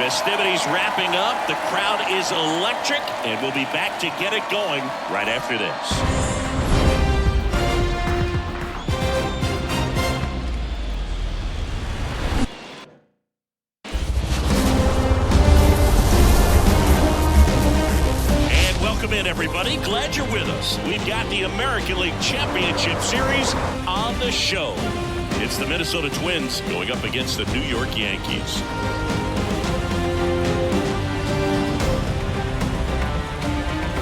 Festivities wrapping up. The crowd is electric, and we'll be back to get it going right after this. Everybody, glad you're with us. We've got the American League Championship Series on the show. It's the Minnesota Twins going up against the New York Yankees.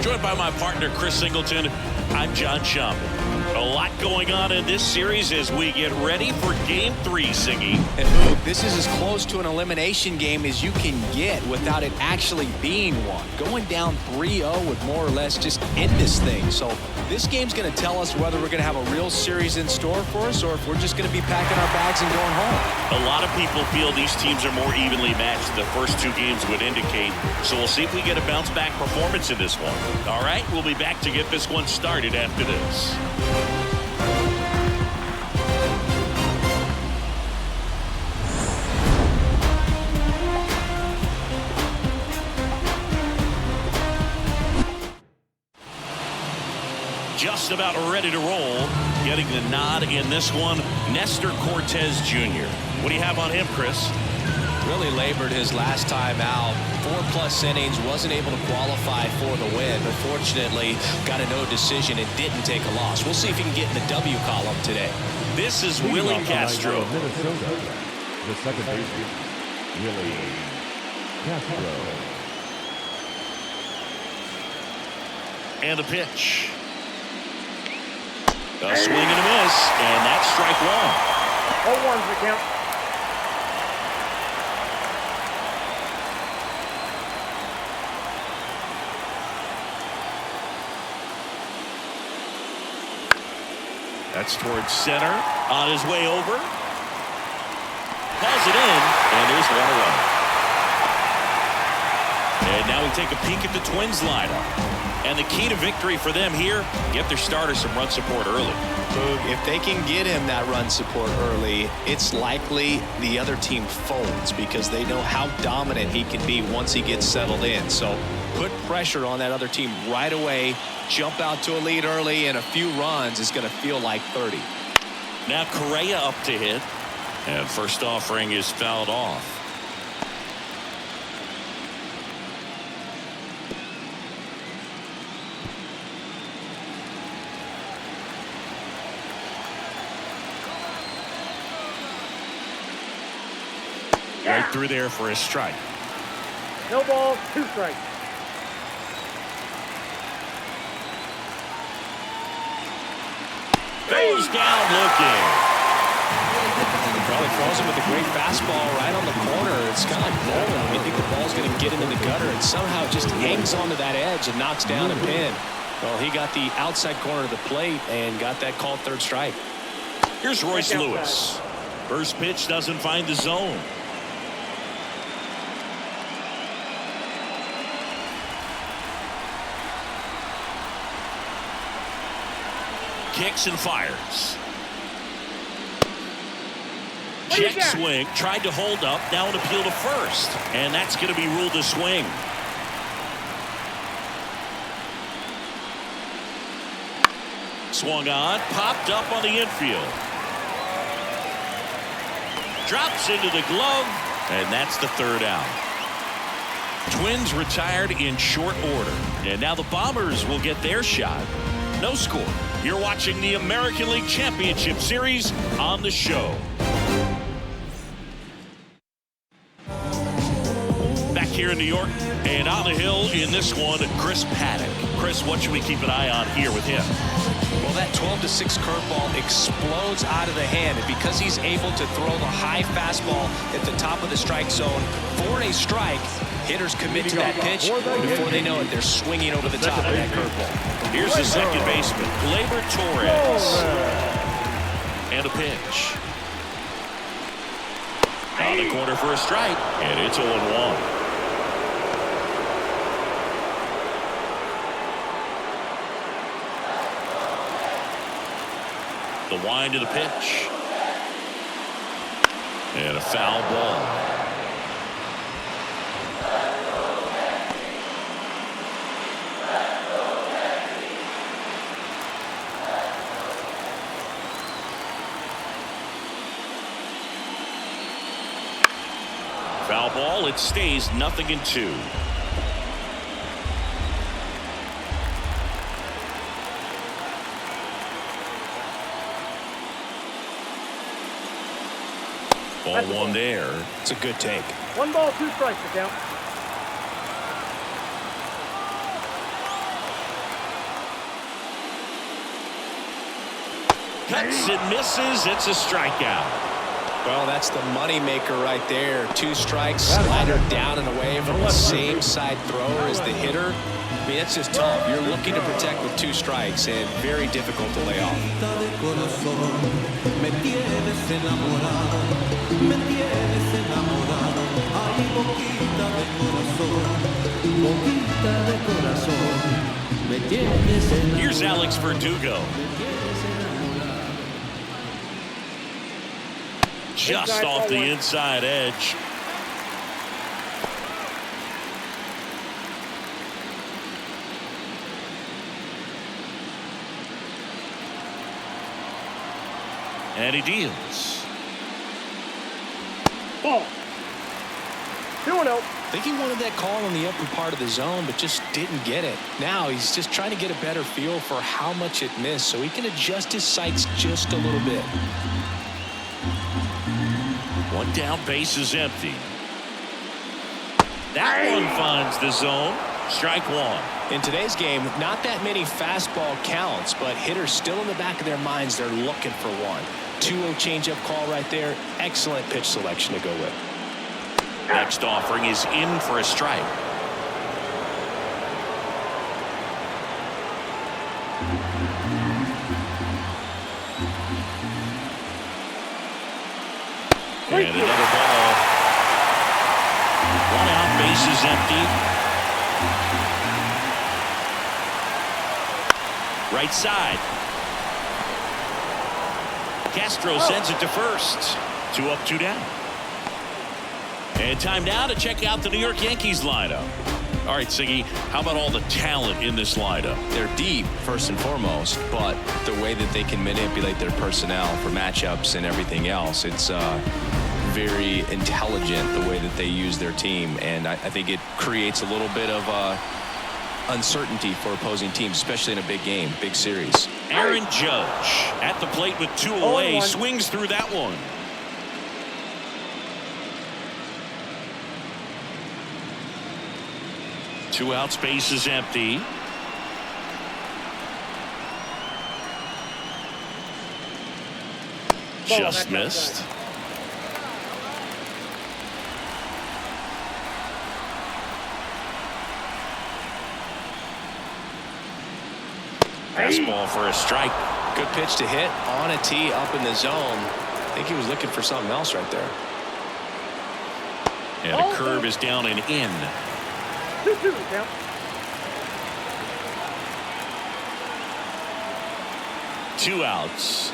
Joined by my partner, Chris Singleton, I'm John Sciambi. A lot going on in this series as we get ready for Game 3, Singy. And Luke, this is as close to an elimination game as you can get without it actually being one. Going down 3-0 would more or less just end this thing. So this game's going to tell us whether we're going to have a real series in store for us or if we're just going to be packing our bags and going home. A lot of people feel these teams are more evenly matched than the first two games would indicate. So we'll see if we get a bounce-back performance in this one. All right, we'll be back to get this one started after this. Just about ready to roll. Getting the nod in this one, Nestor Cortez Jr. What do you have on him, Chris? Really labored his last time out. 4+ innings, wasn't able to qualify for the win, but fortunately got a no decision and didn't take a loss. We'll see if he can get in the W column today. This is Willie Castro. Minnesota, the second baseman, Willie Castro. And the pitch. A swing and a miss, and that's strike one. 0-1's the count. That's towards center. On his way over. Calls it in, and there's one away. And now we take a peek at the Twins lineup. And the key to victory for them here, get their starter some run support early. If they can get him that run support early, it's likely the other team folds because they know how dominant he can be once he gets settled in. So put pressure on that other team right away, jump out to a lead early, and a few runs is going to feel like 30. Now Correa up to hit, and first offering is fouled off. Right through there for a strike. No ball, 2 strikes. Goes down looking. Probably throws him with a great fastball right on the corner. It's kind of like bowling when you think the ball's going to get into the gutter and somehow just hangs onto that edge and knocks down a pin. Well, he got the outside corner of the plate and got that called third strike. Here's Royce Lewis. First pitch doesn't find the zone. Kicks and fires. Check swing. Tried to hold up. Now an appeal to first. And that's going to be ruled a swing. Swung on. Popped up on the infield. Drops into the glove. And that's the third out. Twins retired in short order. And now the Bombers will get their shot. No score. You're watching the American League Championship Series on the show. Back here in New York and on the hill in this one, Chris Paddock. Chris, what should we keep an eye on here with him? Well, that 12-6 curveball explodes out of the hand, and because he's able to throw the high fastball at the top of the strike zone for a strike, hitters commit to that pitch. Before they know it, they're swinging over the top of that curveball. Here's the second baseman, Gleyber Torres. And a pitch. On the corner for a strike, and it's 0-1. The wind of the pitch. And a foul ball. Foul ball. It stays 0-2. Ball one there. It's a good take. 1 ball, 2 strikes to count. Cuts and misses. It's a strikeout. Well, that's the money maker right there. 2 strikes, slider down and away from the same side thrower as the hitter. I mean, that's just tough. You're looking to protect with 2 strikes and very difficult to lay off. Here's Alex Verdugo. Just off the inside edge. And he deals. Ball. 2-0. I think he wanted that call in the upper part of the zone, but just didn't get it. Now he's just trying to get a better feel for how much it missed so he can adjust his sights just a little bit. 1 down, base is empty. That one finds the zone. Strike 1. In today's game, not that many fastball counts, but hitters still in the back of their minds, they're looking for one. 2-0 changeup call right there. Excellent pitch selection to go with. Next offering is in for a strike. And another ball. 1 out, base is empty. Right side. Castro sends it to first. 2 up, 2 down. And time now to check out the New York Yankees lineup. All right, Siggy, how about all the talent in this lineup? They're deep, first and foremost, but the way that they can manipulate their personnel for matchups and everything else, it's very intelligent the way that they use their team, and I think it creates a little bit of uncertainty for opposing teams, especially in a big game, big series. Aaron Judge at the plate with 2 away, swings through that one. Two out, space is empty. Just missed. Fastball for a strike. Good pitch to hit on a tee up in the zone. I think he was looking for something else right there. And a curve is down and in. 2-2 count. Two outs.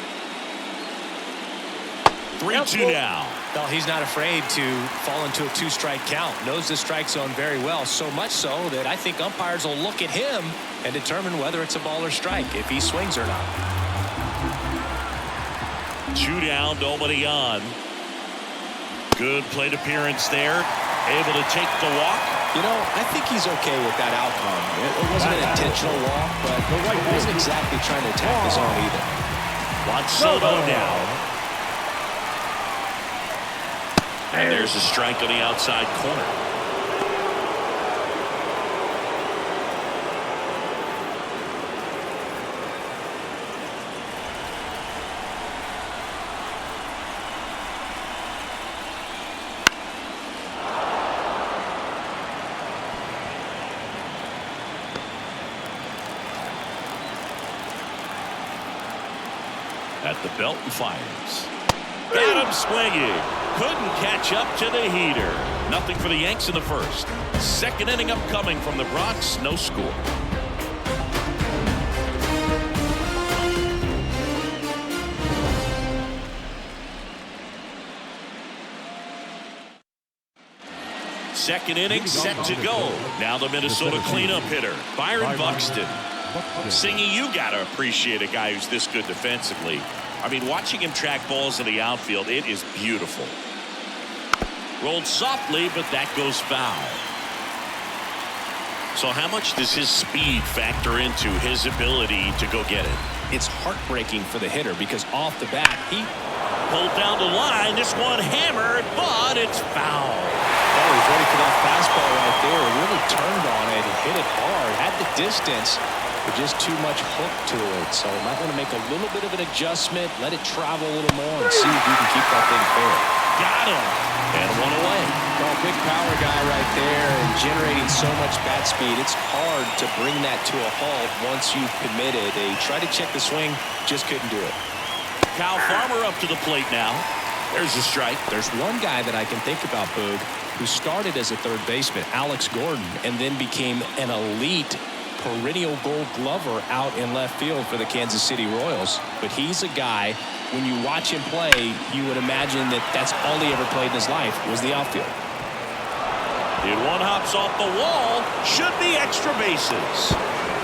3-2 now. Well, he's not afraid to fall into a 2-strike count. Knows the strike zone very well, so much so that I think umpires will look at him and determine whether it's a ball or strike, if he swings or not. 2 down, nobody on. Good plate appearance there. Able to take the walk. You know, I think he's okay with that outcome. It wasn't an intentional walk, but he wasn't exactly trying to attack the zone either. Juan Soto now. And there's a strike on the outside corner. At the belt and fires. Got him swinging. Couldn't catch up to the heater. Nothing for the Yanks in the first. Second inning upcoming from the Bronx. No score. Second inning set to go. Now the Minnesota cleanup hitter, Byron Buxton. Singy, you got to appreciate a guy who's this good defensively. I mean, watching him track balls in the outfield, it is beautiful. Rolled softly, but that goes foul. So how much does his speed factor into his ability to go get it? It's heartbreaking for the hitter because off the bat, he pulled down the line. This one hammered, but it's foul. Oh, he's ready for that fastball right there. Really turned on it, hit it hard, had the distance, but just too much hook to it. So might want to make a little bit of an adjustment, let it travel a little more, and see if you can keep that thing fair. Got him. And one away. Well, big power guy right there and generating so much bat speed. It's hard to bring that to a halt once you've committed. They tried to check the swing, just couldn't do it. Kyle Farmer up to the plate now. There's a strike. There's one guy that I can think about, Boog, who started as a third baseman, Alex Gordon, and then became an elite perennial Gold Glover out in left field for the Kansas City Royals. But he's a guy, when you watch him play, you would imagine that that's all he ever played in his life was the outfield. And one hops off the wall. Should be extra bases.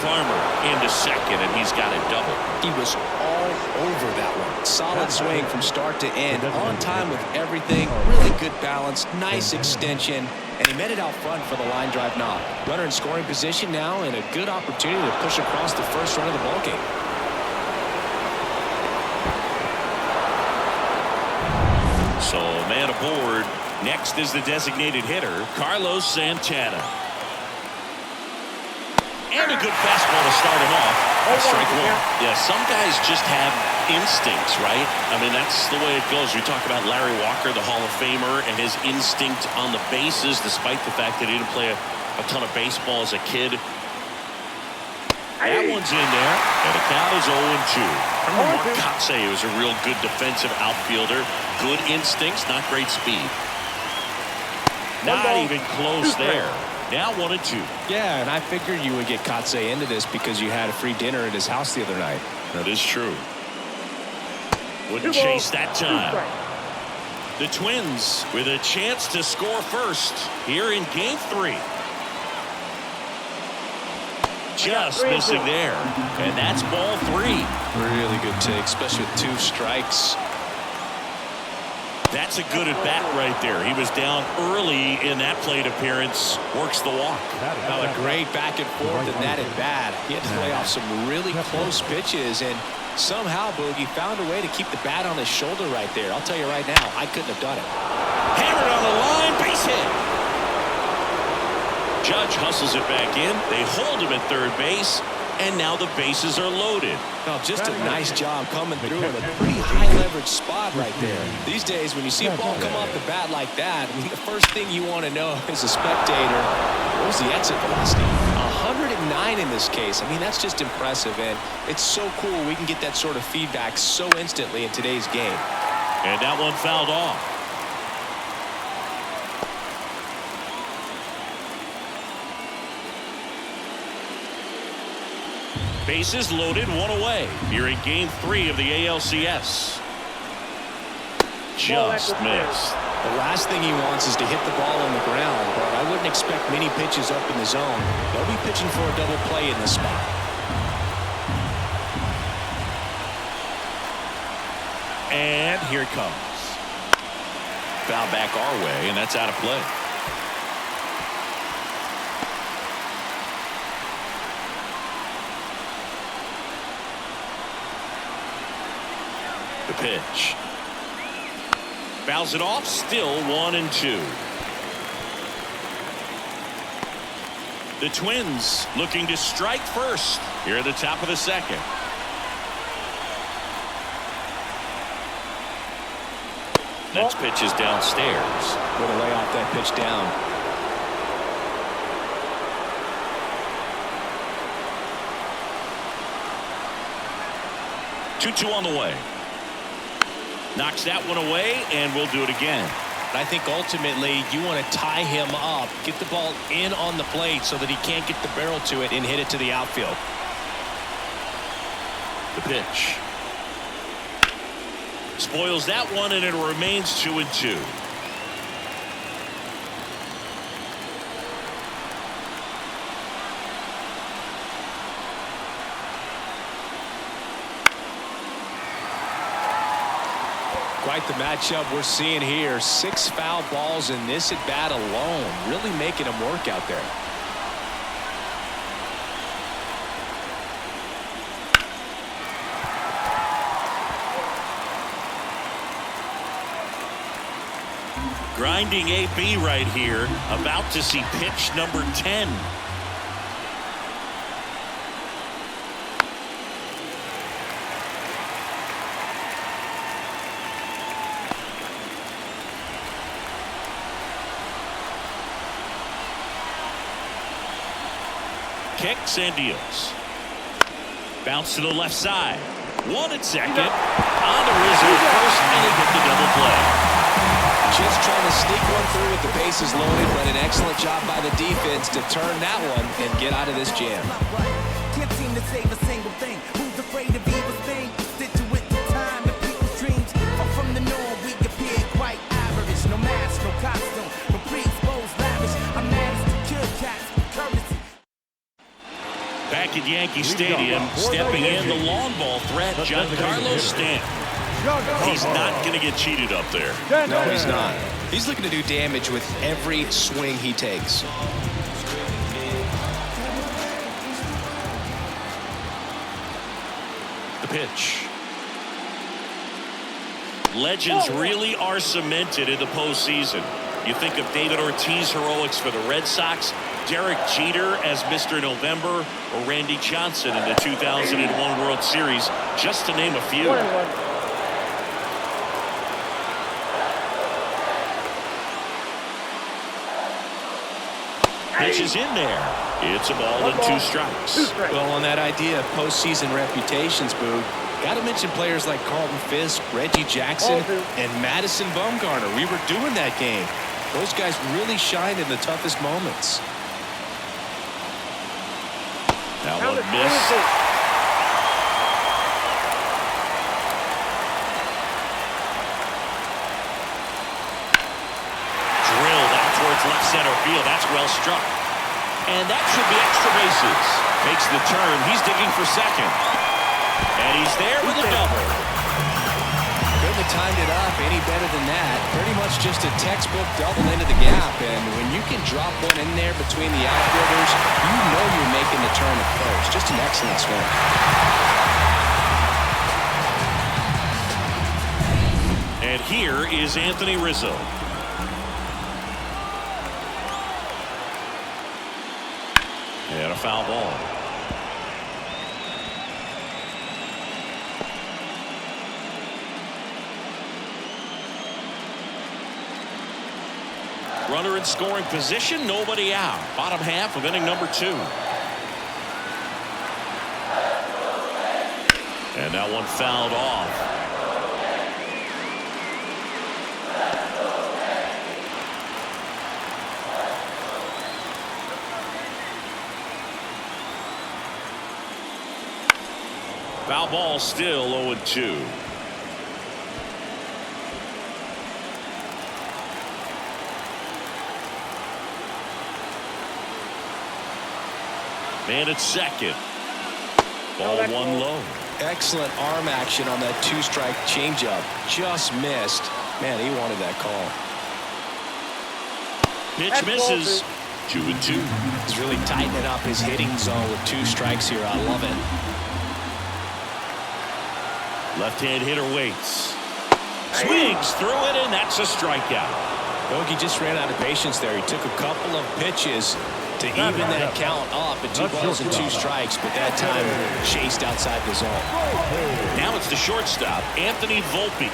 Farmer into second, and he's got a double. He was all over that one. Solid swing from start to end. On time with everything. Really good balance. Nice extension. And he met it out front for the line drive knock. Runner in scoring position now, and a good opportunity to push across the first run of the ballgame. So man aboard. Next is the designated hitter, Carlos Santana. And a good fastball to start him off. Strike one. Yeah, some guys just have instincts, right? I mean, that's the way it goes. We talk about Larry Walker, the Hall of Famer, and his instinct on the bases, despite the fact that he didn't play a ton of baseball as a kid. That one's in there, and the count is 0-2. Mark Kotsay was a real good defensive outfielder. Good instincts, not great speed. Not even close there. Now 1-2. Yeah, and I figured you would get Kotsay into this because you had a free dinner at his house the other night. That is true. Wouldn't chase that time. The Twins with a chance to score first here in Game 3. Just missing there. And that's ball 3. Really good take, especially with 2 strikes. That's a good at-bat right there. He was down early in that plate appearance. Works the walk. Now a great back and forth in that at-bat. He had to play off some really close pitches, and somehow, Boogie found a way to keep the bat on his shoulder right there. I'll tell you right now, I couldn't have done it. Hammered on the line, base hit. Judge hustles it back in. They hold him at third base, and now the bases are loaded. Well, just a nice job coming through in a pretty high leverage spot right there. These days, when you see a ball come off the bat like that, I mean, the first thing you want to know as a spectator, what was the exit velocity? 109 in this case. I mean, that's just impressive, and it's so cool we can get that sort of feedback so instantly in today's game. And that one fouled off. Bases loaded, 1 away. Here in Game 3 of the ALCS. Just missed. The last thing he wants is to hit the ball on the ground, but I wouldn't expect many pitches up in the zone. They'll be pitching for a double play in this spot. And here it comes. Foul back our way, and that's out of play. The pitch. Fouls it off, still 1-2. The Twins looking to strike first here at the top of the second. Next pitch is downstairs. Going to lay off that pitch down. Two on the way. Knocks that one away, and we'll do it again. I think ultimately you want to tie him up, get the ball in on the plate so that he can't get the barrel to it and hit it to the outfield. The pitch. Spoils that one, and it remains 2-2. quite the matchup we're seeing here. 6 foul balls in this at bat alone, really making them work out there. Grinding AB right here, about to see pitch number 10. Kicks and deals. Bounce to the left side. 1 at second. On to Rizzo first, and they get the double play. Just trying to sneak one through with the bases loaded, but an excellent job by the defense to turn that one and get out of this jam. Can't seem to save a single thing. Who's afraid of evil thing? Situate the time and people's dreams. Far from the norm, we appear quite average. No mask, no costume, no pre-exposed lavish. I'm managed to kill cats with courtesy. Back at Yankee Stadium, stepping in the long ball threat, Giancarlo Stanton. He's not going to get cheated up there. No, he's not. He's looking to do damage with every swing he takes. The pitch. Legends really are cemented in the postseason. You think of David Ortiz heroics for the Red Sox, Derek Jeter as Mr. November, or Randy Johnson in the 2001 World Series, just to name a few. Pitch is in there. It's a ball and 2 strikes. Well, on that idea of postseason reputations, Boo, got to mention players like Carlton Fisk, Reggie Jackson, and Madison Bumgarner. We were doing that game. Those guys really shined in the toughest moments. That one missed. Left center field. That's well struck. And that should be extra bases. Makes the turn. He's digging for second. And he's there with a double. Couldn't have timed it up any better than that. Pretty much just a textbook double into the gap. And when you can drop one in there between the outfielders, you know you're making the turn at first. Just an excellent swing. And here is Anthony Rizzo. And a foul ball. Runner in scoring position, nobody out. Bottom half of inning number 2. And that one fouled off. Foul ball, still 0-2. Man at second. Ball 1 low. Excellent arm action on that 2-strike changeup. Just missed. Man, he wanted that call. Pitch misses. 2-2. He's really tightening up his hitting zone with 2 strikes here. I love it. Left-hand hitter waits. Swings through it, and that's a strikeout. Bogey just ran out of patience there. He took a couple of pitches to even that count up at 2 balls and 2 strikes, but that time chased outside the zone. Now it's the shortstop, Anthony Volpe.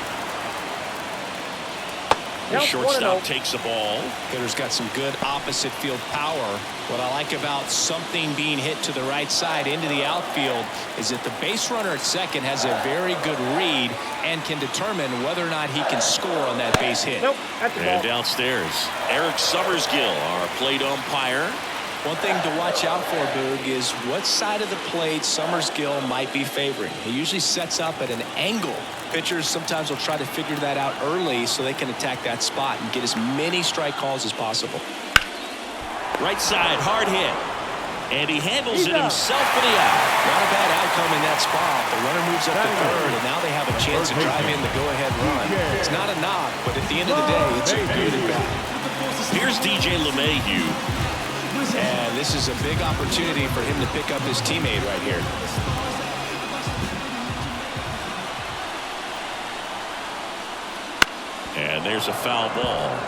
The shortstop takes the ball. Hitter's got some good opposite field power. What I like about something being hit to the right side into the outfield is that the base runner at second has a very good read and can determine whether or not he can score on that base hit. And downstairs, Eric Summersgill, our plate umpire. One thing to watch out for, Boog, is what side of the plate Summersgill might be favoring. He usually sets up at an angle. Pitchers sometimes will try to figure that out early so they can attack that spot and get as many strike calls as possible. Right side, hard hit. And he handles it himself for the out. Not a bad outcome in that spot. The runner moves up to third, and now they have a chance to drive in the go-ahead run. It's not a knock, but at the end of the day, it's a good at bat. Here's DJ LeMahieu. And this is a big opportunity for him to pick up his teammate right here. And there's a foul ball.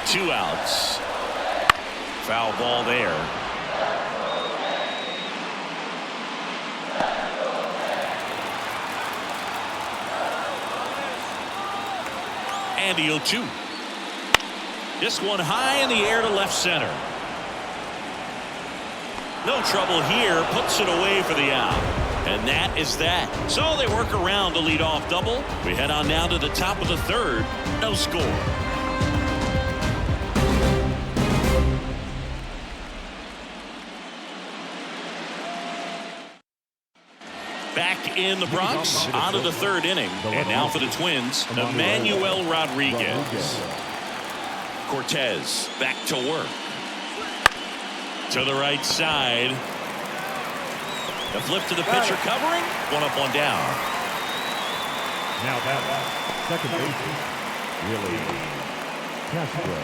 Two outs. Foul ball there. And the 0-2. This one high in the air to left center. No trouble here. Puts it away for the out. And that is that. So they work around the leadoff double. We head on down to the top of the third. No score. Back in the Bronx, on to the third inning. And now for the Twins, Emmanuel Rodriguez. Cortez back to work. To the right side. The flip to the pitcher covering. One up, one down. Now that second baseman, Willie Castro.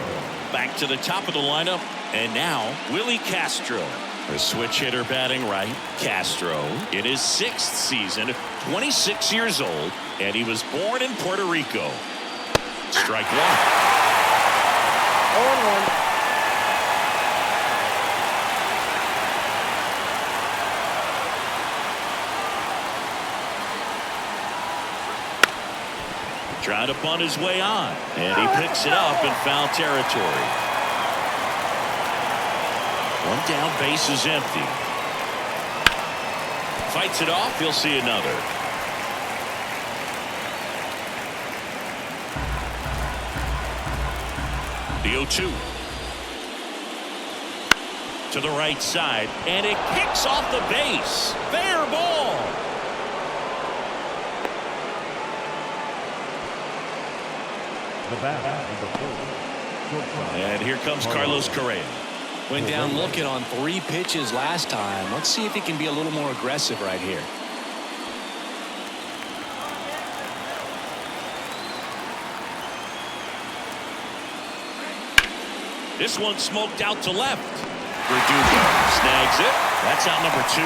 Back to the top of the lineup. And now Willie Castro. The switch hitter batting right. Castro in his 6th season, 26 years old, and he was born in Puerto Rico. Strike one. 0-1. Trying to bunt his way on, and he picks it up in foul territory. One down, base is empty. Fights it off, he'll see another. The 0-2. To the right side, and it kicks off the base. Fair ball. The bat is the fourth. And here comes Carlos Correa. Went down looking on 3 pitches last time. Let's see if he can be a little more aggressive right here. This one smoked out to left. Verdugo snags it. That's out number 2.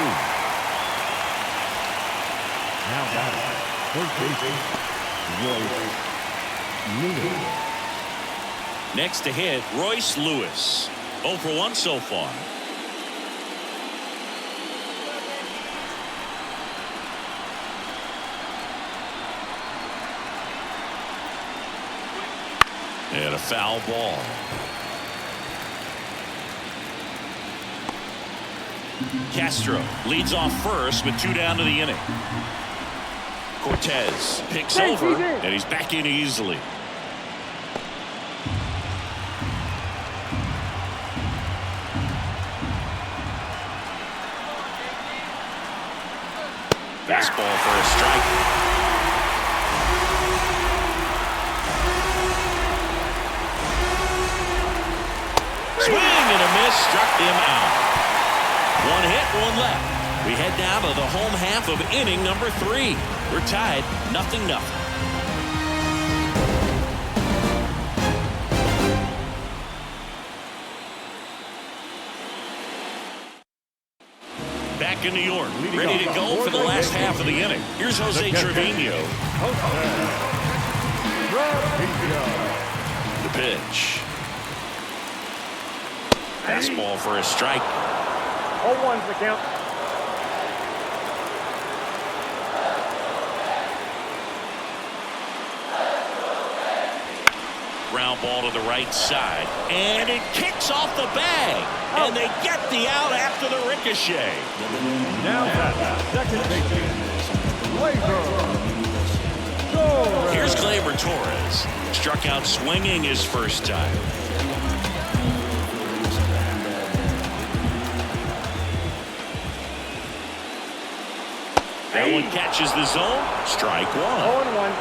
Now that third baseman, Royce Lewis. Next to hit, Royce Lewis. 0 for 1 so far. And a foul ball. Castro leads off first with 2 down to the inning. Cortez picks over, and he's back in easily. Fastball for a strike. Swing and a miss, struck him out. 1 hit, 1 left. We head down to the home half of inning number 3. We're tied 0-0. Back in New York, ready to go for the last half of the inning. Here's Jose Trevino. The pitch. Fastball for a strike. 0-1's the count. Ground ball to the right side, and it kicks off the bag, and they get the out after the ricochet. Now that second baseman, Gleyber. Here's Gleyber Torres. Struck out swinging his first time. That one catches the zone. Strike one. 0-1.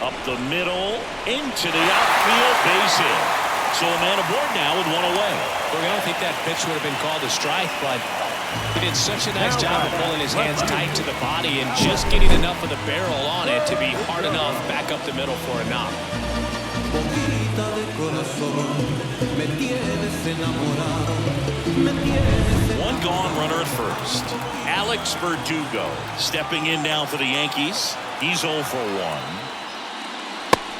Up the middle, into the outfield, base hit. So a man aboard now with one away. Well, I don't think that pitch would have been called a strike, but he did such a nice job of pulling his hands tight to the body and just getting enough of the barrel on it to be hard enough back up the middle for a knock. One gone, runner at first. Alex Verdugo stepping in now for the Yankees. He's 0 for 1.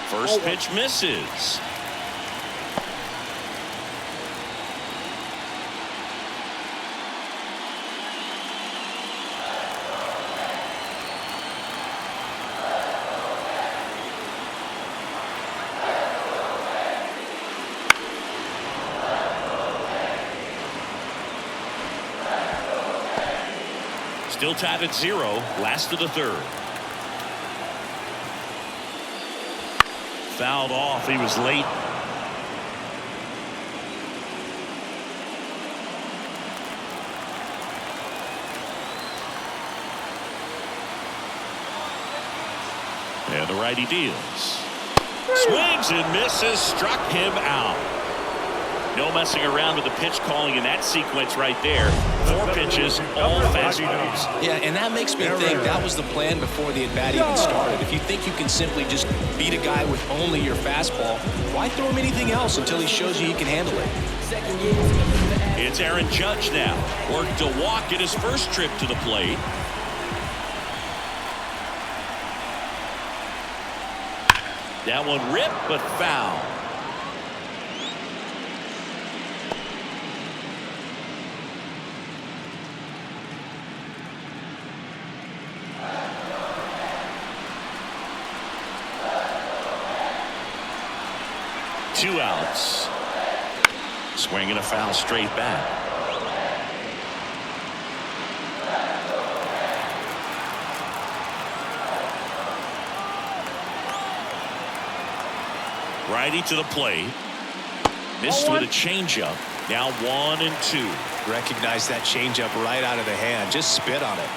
First pitch misses. Still tied at 0, last of the third. Fouled off. He was late. And the righty deals. Swings and misses. Struck him out. No messing around with the pitch calling in that sequence right there. 4 pitches, all fastballs. Yeah, and that makes me think that was the plan before the at-bat even started. If you think you can simply just beat a guy with only your fastball, why throw him anything else until he shows you he can handle it? It's Aaron Judge now. Worked to walk at his first trip to the plate. That one ripped, but foul. Two outs. Swinging a foul straight back. Righty to the plate. Missed with a changeup. Now 1-2. Recognize that changeup right out of the hand. Just spit on it.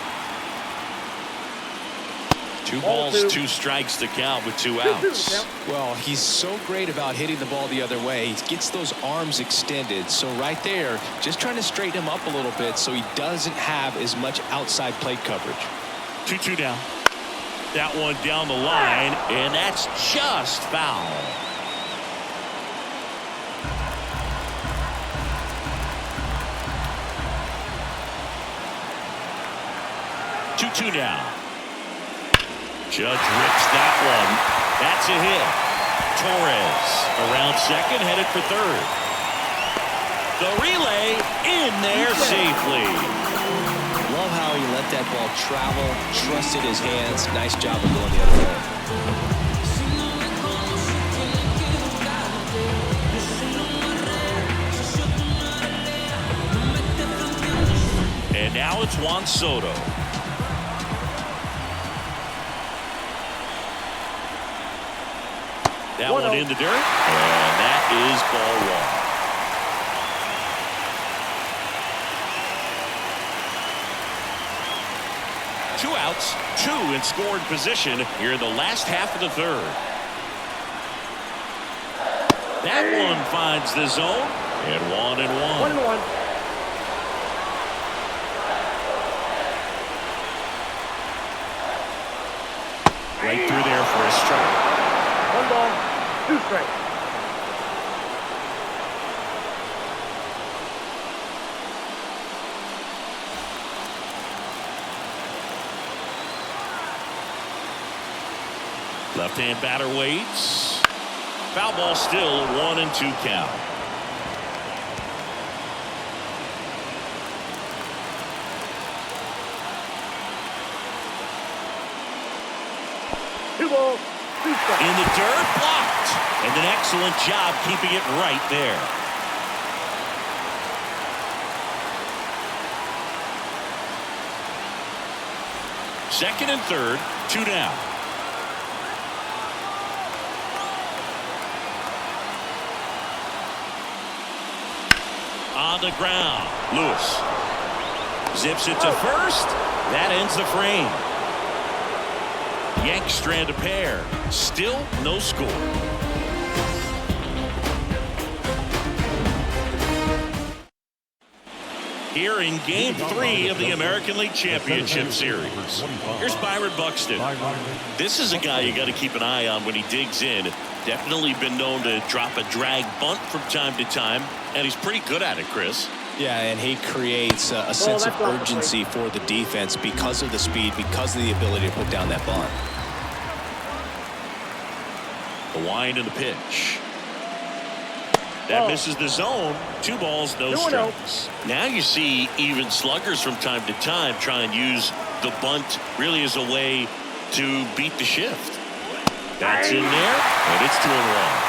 2 balls, 2 strikes to count with 2 outs. Well, he's so great about hitting the ball the other way. He gets those arms extended. So right there, just trying to straighten him up a little bit so he doesn't have as much outside plate coverage. 2-2 down. That one down the line, and that's just foul. Two now. Judge rips that one. That's a hit. Torres around second, headed for third. The relay in there safely. Love how he let that ball travel, trusted his hands. Nice job of going the other way. And now it's Juan Soto. That one in the dirt, and that is ball 1. 2 outs, 2 in scoring position here in the last half of the third. That one finds the zone, and 1-1. 1-1. Right through there for a strike. 1 ball, 2 strikes. Left-hand batter waits. Foul ball still, 1-2 count. In the dirt, blocked. And an excellent job keeping it right there. Second and third, 2 down. on the ground. Lewis zips it to first. That ends the frame. Yanks strand a pair. Still no score. Here in Game 3 of the American League Championship Series. Here's Byron Buxton. This is a guy you got to keep an eye on when he digs in. Definitely been known to drop a drag bunt from time to time, and he's pretty good at it, Chris. Yeah, and he creates a sense of urgency for the defense because of the speed, because of the ability to put down that bunt. The wind and the pitch. That misses the zone. 2 balls, no strikes. Now you see even sluggers from time to time try and use the bunt really as a way to beat the shift. That's in there, and it's 2-1.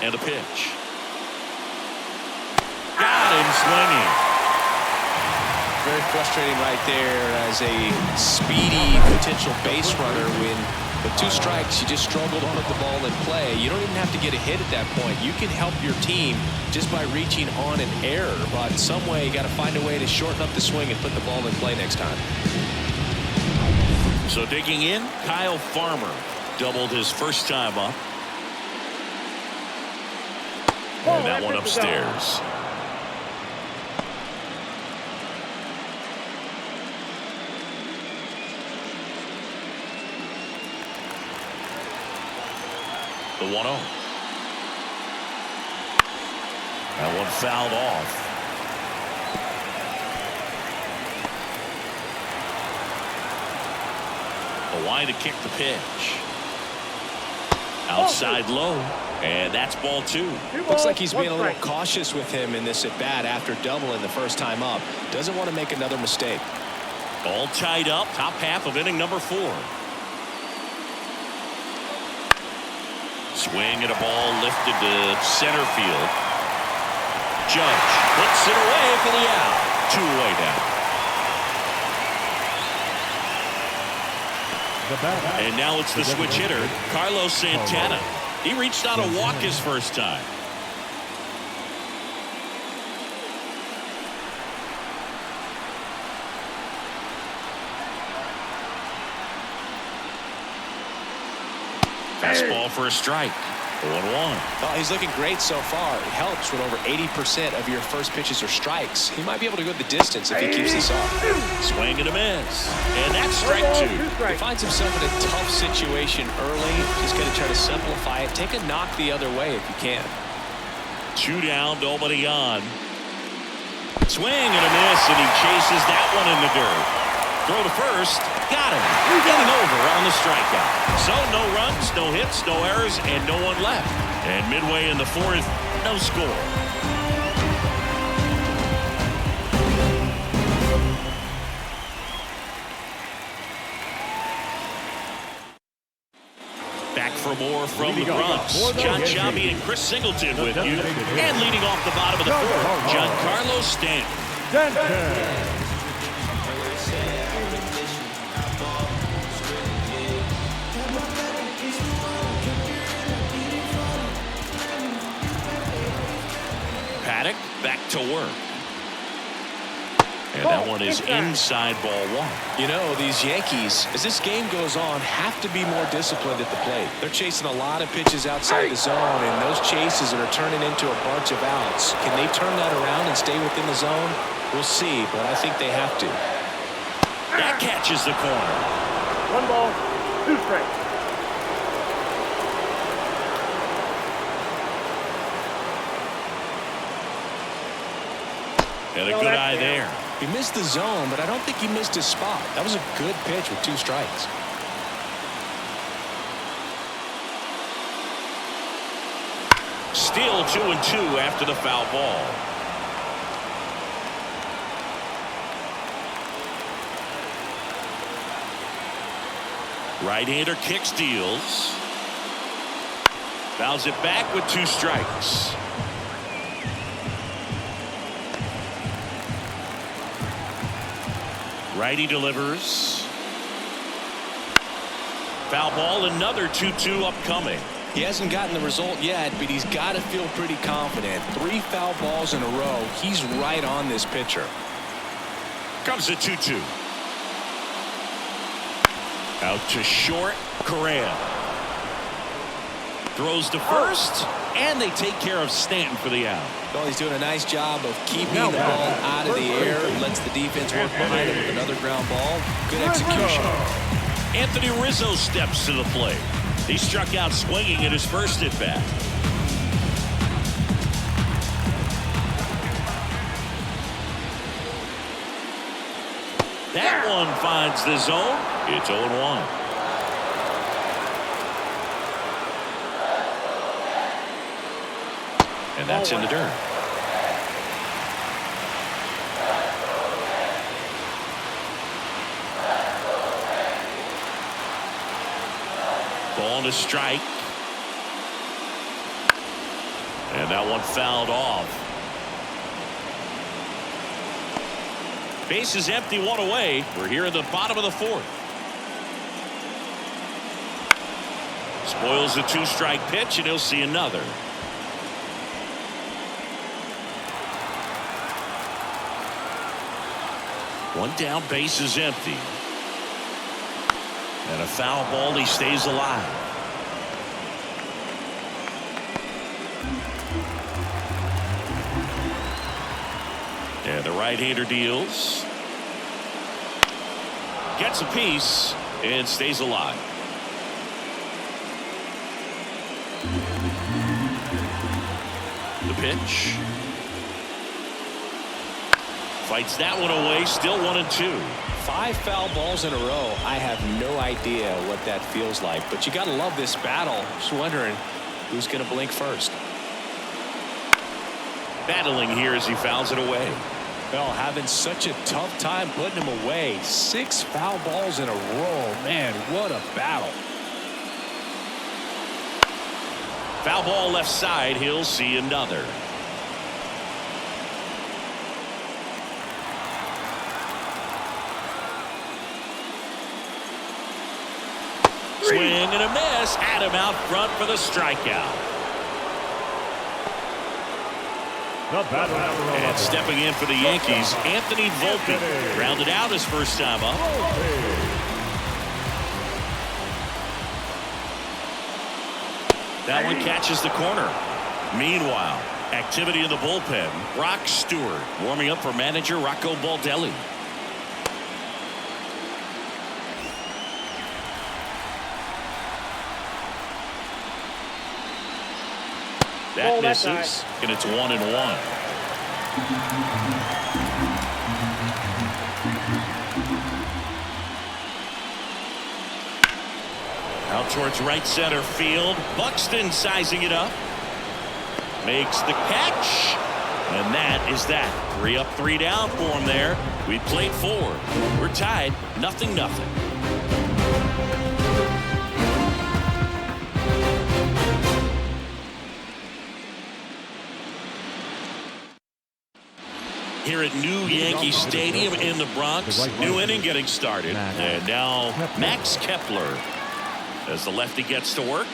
And a pitch. Got him swinging. Very frustrating right there as a speedy potential base runner. When with 2 strikes, you just struggle to put the ball in play. You don't even have to get a hit at that point. You can help your team just by reaching on an error. But in some way, you got to find a way to shorten up the swing and put the ball in play next time. So digging in, Kyle Farmer doubled his first time up. And that one upstairs. The 1-0. That one fouled off. The line to kick the pitch. Outside low. And that's ball 2. Looks like he's being a little cautious with him in this at bat after doubling the first time up. Doesn't want to make another mistake. All tied up, top half of inning number 4. Swing and a ball lifted to center field. Judge puts it away for the out. 2 away now. And now it's the switch hitter, Carlos Santana. He reached out a walk his first time. Fastball for a strike. 1-1. Oh, he's looking great so far. It helps when over 80% of your first pitches are strikes. He might be able to go the distance if he keeps this up. Swing and a miss. And that's strike 2. He finds himself in a tough situation early. Just got to try to simplify it. Take a knock the other way if you can. 2 down, nobody on. Swing and a miss, and he chases that one in the dirt. Throw to first. Got him. Getting over on the strikeout. So no runs, no hits, no errors, and no one left. And midway in the 4th, no score. Back for more from the Bronx. John Sciambi and Chris Singleton with you. And leading off the bottom of the 4th, Giancarlo Stanton. Paddock back to work. And that one is inside ball 1. You know, these Yankees, as this game goes on, have to be more disciplined at the plate. They're chasing a lot of pitches outside the zone, and those chases are turning into a bunch of outs. Can they turn that around and stay within the zone? We'll see, but I think they have to. That catches the corner. 1 ball, 2 strikes. And a good eye there. He missed the zone, but I don't think he missed his spot. That was a good pitch with 2 strikes. Still 2-2 after the foul ball. Right-hander kick steals. Fouls it back with 2 strikes. Righty delivers. Foul ball, another 2-2 upcoming. He hasn't gotten the result yet, but he's got to feel pretty confident. 3 foul balls in a row. He's right on this pitcher. Comes a 2-2. Out to short. Correa throws to first, and they take care of Stanton for the out. Well, he's doing a nice job of keeping the ball out of the air. Lets the defense work behind him with another ground ball. Good execution. Anthony Rizzo steps to the plate. He struck out swinging at his first at bat. That one finds the zone. It's 0-1. And that's in the dirt. Ball to strike. And that one fouled off. Base is empty, 1 away. We're here in the bottom of the 4th. Spoils the 2-strike pitch, and he'll see another. One down, base is empty. And a foul ball, he stays alive. And the right-hander deals. Gets a piece and stays alive. The pitch. Fights that one away, still 1-2. 5 foul balls in a row. I have no idea what that feels like, but you got to love this battle. Just wondering who's going to blink first. Battling here as he fouls it away. Well, having such a tough time putting him away. 6 foul balls in a row. Man, what a battle. Foul ball left side. He'll see another. Swing and a miss. Adam out front for the strikeout. And stepping in for the Yankees, Anthony Volpe rounded out his first time up. That one catches the corner. Meanwhile, activity in the bullpen. Brock Stewart warming up for manager Rocco Baldelli. That misses, and it's 1-1. Out towards right center field. Buxton sizing it up. Makes the catch. And that is that. 3 up, 3 down for him there. We played 4. We're tied, 0-0. Here at New Yankee Stadium in the Bronx. New inning getting started. And now Max Kepler as the lefty gets to work.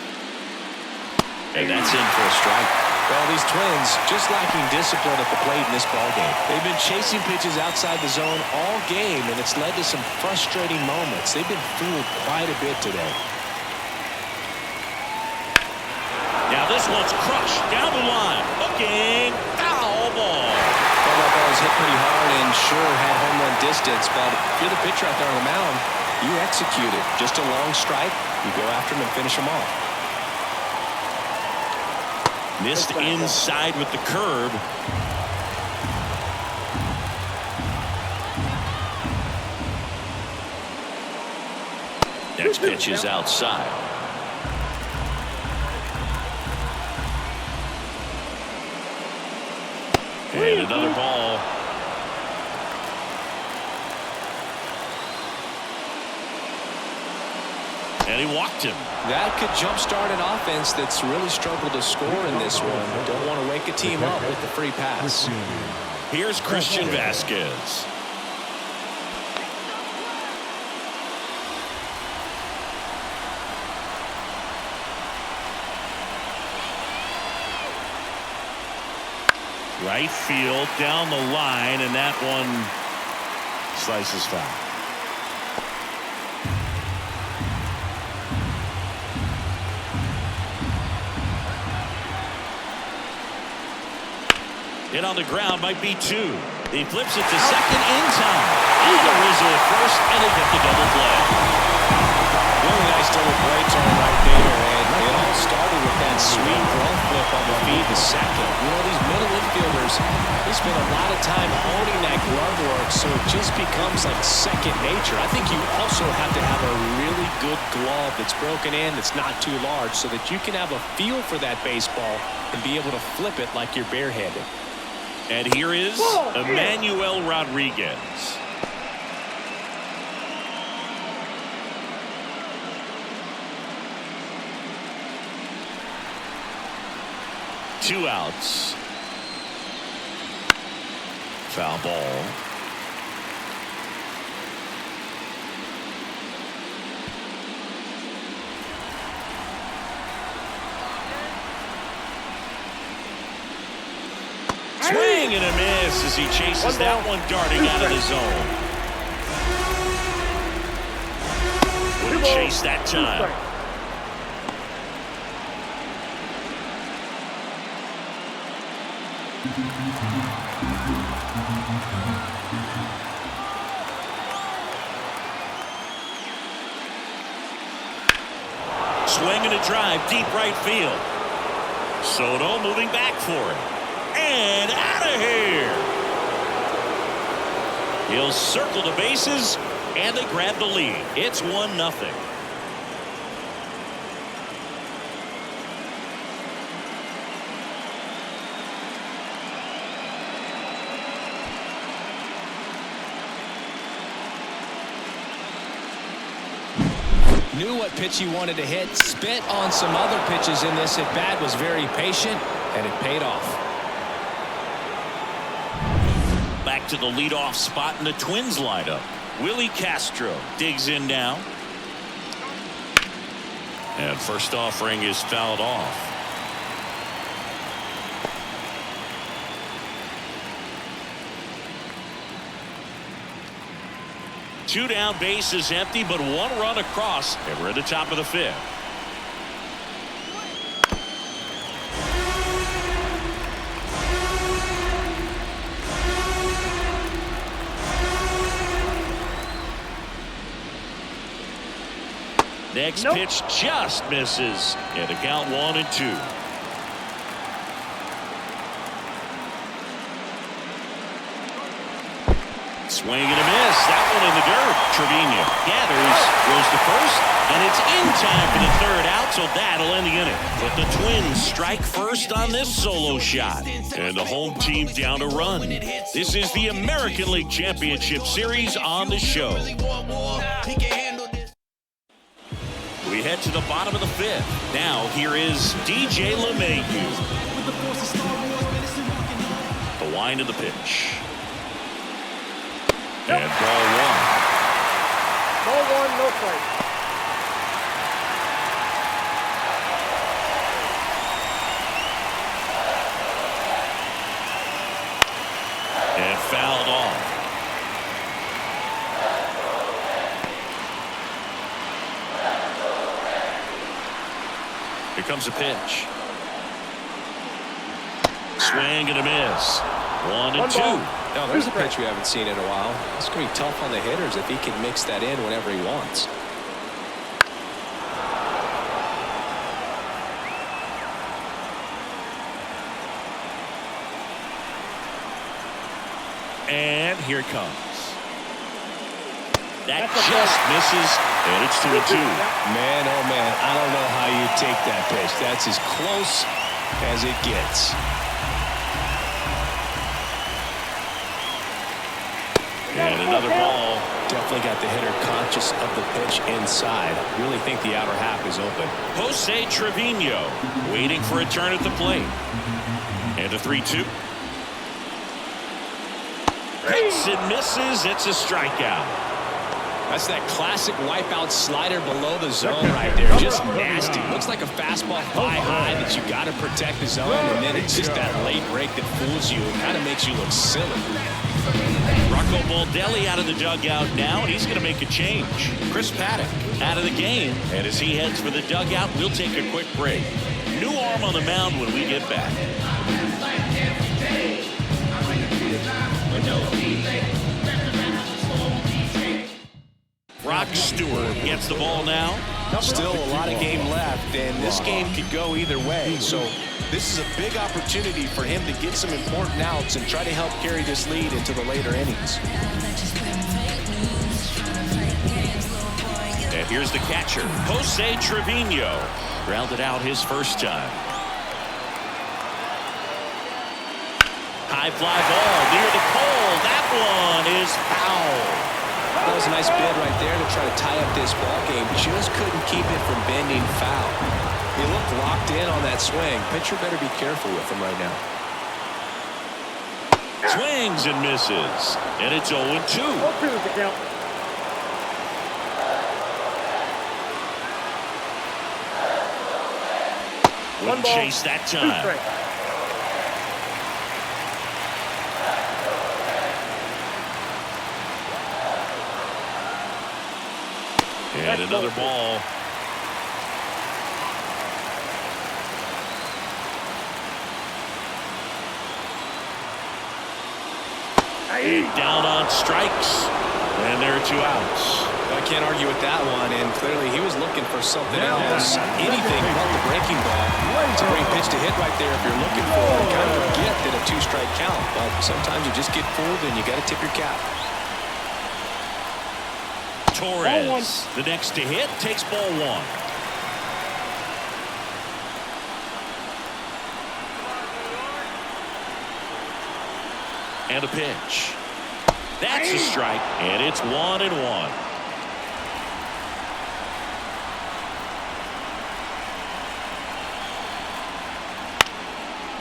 And that's in for a strike. Well, these Twins just lacking discipline at the plate in this ballgame. They've been chasing pitches outside the zone all game, and it's led to some frustrating moments. They've been fooled quite a bit today. Now this one's crushed down the line. Hooking. Foul ball. Well, that ball was hit pretty hard and sure had home run distance, but if you're the pitcher out there on the mound, you execute it. Just a long strike. You go after him and finish him off. Missed inside with the curve. Next pitch is outside. And another ball. And he walked him. That could jumpstart an offense that's really struggled to score in this one. Don't want to wake a team up with the free pass. Here's Christian Vasquez. Right field, down the line, and that one slices foul. Hit on the ground, might be two. He flips it to second in time. And the Rizzo at first, and they get the double play. Really nice double play turn right there, and it all started with that sweet glove flip on the feed to second. You know, these middle infielders, they spend a lot of time honing that glove work, so it just becomes like second nature. I think you also have to have a really good glove that's broken in, that's not too large, so that you can have a feel for that baseball and be able to flip it like you're barehanded. And here is Emmanuel Rodriguez. Two outs. Foul ball. Swing and a miss as he chases that one darting out of the zone. Wouldn't chase that time. Swing and a drive deep right field. Soto moving back for it. And out of here. He'll circle the bases, and they grab the lead. It's 1-0. Knew what pitch he wanted to hit, spit on some other pitches in this at-bat, was very patient, and it paid off. Back to the leadoff spot in the Twins lineup. Willie Castro digs in now. And first offering is fouled off. Two down, bases empty, but one run across, and we're at the top of the fifth. Next pitch just misses, and a count 1-2. Swing and a miss. That one in the dirt. Trevino gathers, goes to first, and it's in time for the third out, so that'll end the inning. But the Twins strike first on this solo shot, and the home team down to run. This is the American League Championship Series on the show. We head to the bottom of the fifth. Now here is DJ LeMahieu. The wind of the pitch. And ball one. Ball one, no strike. And fouled off. Here comes a pitch. Swing and a miss. 1-2. No, there's a pitch we haven't seen in a while. It's going to be tough on the hitters if he can mix that in whenever he wants. And here it comes. That just misses, and it's 2-2. Man, oh man, I don't know how you take that pitch. That's as close as it gets. And another ball. Definitely got the hitter conscious of the pitch inside. Really think the outer half is open. Jose Trevino waiting for a turn at the plate. And a 3-2. Hits and misses. It's a strikeout. That's that classic wipeout slider below the zone right there. Just nasty. Looks like a fastball fly high that you got to protect the zone, and then it's just that late break that fools you. It kind of makes you look silly. Rocco Baldelli out of the dugout now, and he's going to make a change. Chris Paddock out of the game, and as he heads for the dugout, we'll take a quick break. New arm on the mound when we get back. Brock Stewart gets the ball now. Still a lot of game left, and this game could go either way. So this is a big opportunity for him to get some important outs and try to help carry this lead into the later innings. And here's the catcher, Jose Trevino. Grounded out his first time. High fly ball near the pole. That one is foul. That was a nice bid right there to try to tie up this ball game. Just couldn't keep it from bending foul. He looked locked in on that swing. Pitcher better be careful with him right now. Swings and misses. And it's 0-2. the count. Wouldn't chase that time. And another ball. Down on strikes. And there are 2 outs. I can't argue with that one, and clearly he was looking for something else. Anything but the breaking ball. It's a great pitch to hit right there if you're looking for it. Kind of a gift at a 2-strike count, but sometimes you just get fooled and you got to tip your cap. Torres, the next to hit, takes ball 1. And a pitch. That's a strike, and it's 1-1.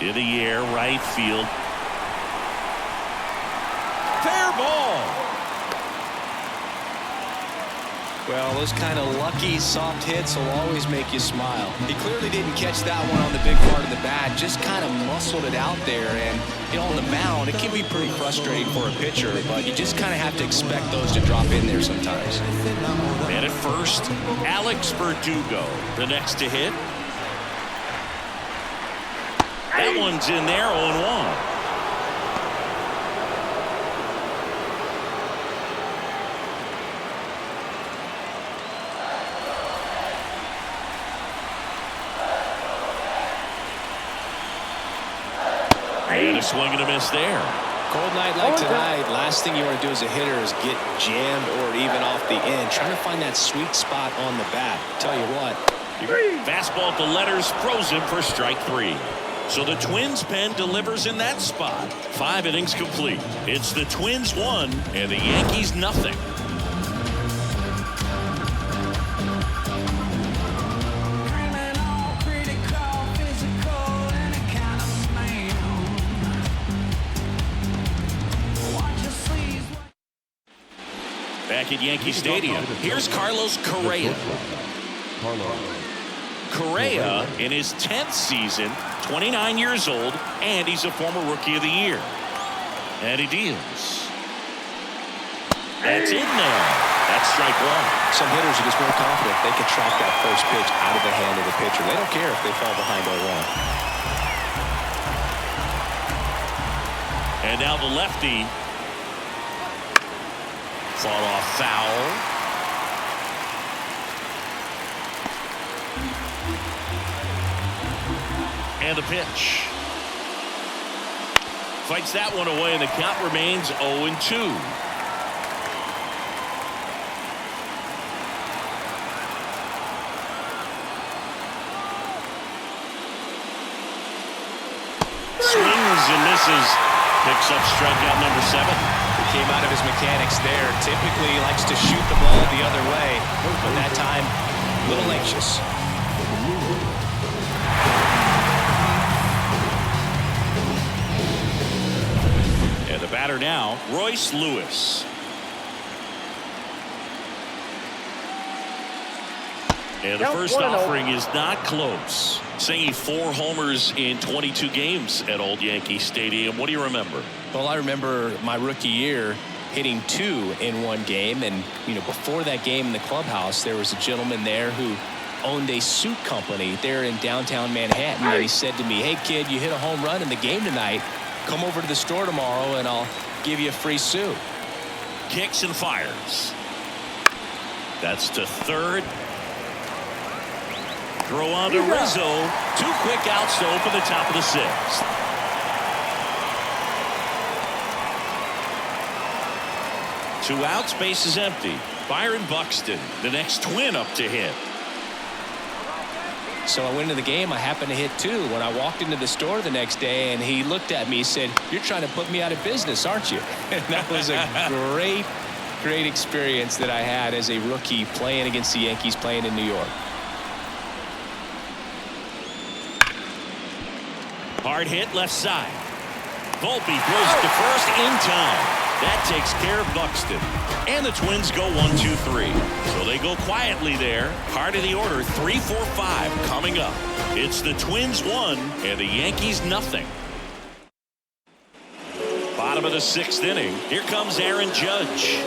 In the air, right field. Fair ball. Well, those kind of lucky soft hits will always make you smile. He clearly didn't catch that one on the big part of the bat, just kind of muscled it out there. And, you know, on the mound, it can be pretty frustrating for a pitcher, but you just kind of have to expect those to drop in there sometimes. And at first, Alex Verdugo, the next to hit. That one's in there, 0-1. And a swing and a miss there. Cold night like tonight, last thing you want to do as a hitter is get jammed or even off the end. Trying to find that sweet spot on the bat. Tell you what. Fastball to letters, frozen for strike 3. So the Twins pen delivers in that spot. 5 innings complete. It's the Twins 1 and the Yankees nothing. Back at Yankee Stadium, here's Carlos Correa. Correa in his 10th season, 29 years old, and he's a former Rookie of the Year. And he deals. That's in there. That's strike 1. Some hitters are just more confident they can track that first pitch out of the hand of the pitcher. They don't care if they fall behind 0-1. And now the lefty. Fought off foul. And a pitch. Fights that one away, and the count remains 0-2. Swings and misses. Picks up strikeout number 7. came out of his mechanics there. Typically, he likes to shoot the ball the other way, but that time, a little anxious. And the batter now, Royce Lewis. And the first offering is not close. Singing 4 homers in 22 games at Old Yankee Stadium. What do you remember? Well, I remember my rookie year hitting 2 in one game. And, you know, before that game in the clubhouse, there was a gentleman there who owned a suit company there in downtown Manhattan. And he said to me, hey, kid, you hit a home run in the game tonight. Come over to the store tomorrow and I'll give you a free suit. Kicks and fires. That's to third. Throw on to Rizzo. 2 quick outs to open the top of the 6th. Two outs, base is empty. Byron Buxton, the next Twin up to hit. So I went into the game. I happened to hit 2 when I walked into the store the next day, and he looked at me and said, you're trying to put me out of business, aren't you? And that was a great experience that I had as a rookie playing against the Yankees, playing in New York. Hard hit left side. Volpe throws to first in time. That takes care of Buxton. And the Twins go 1-2-3. So they go quietly there. Heart of the order, 3-4-5 coming up. It's the Twins 1 and the Yankees nothing. Bottom of the 6th inning. Here comes Aaron Judge.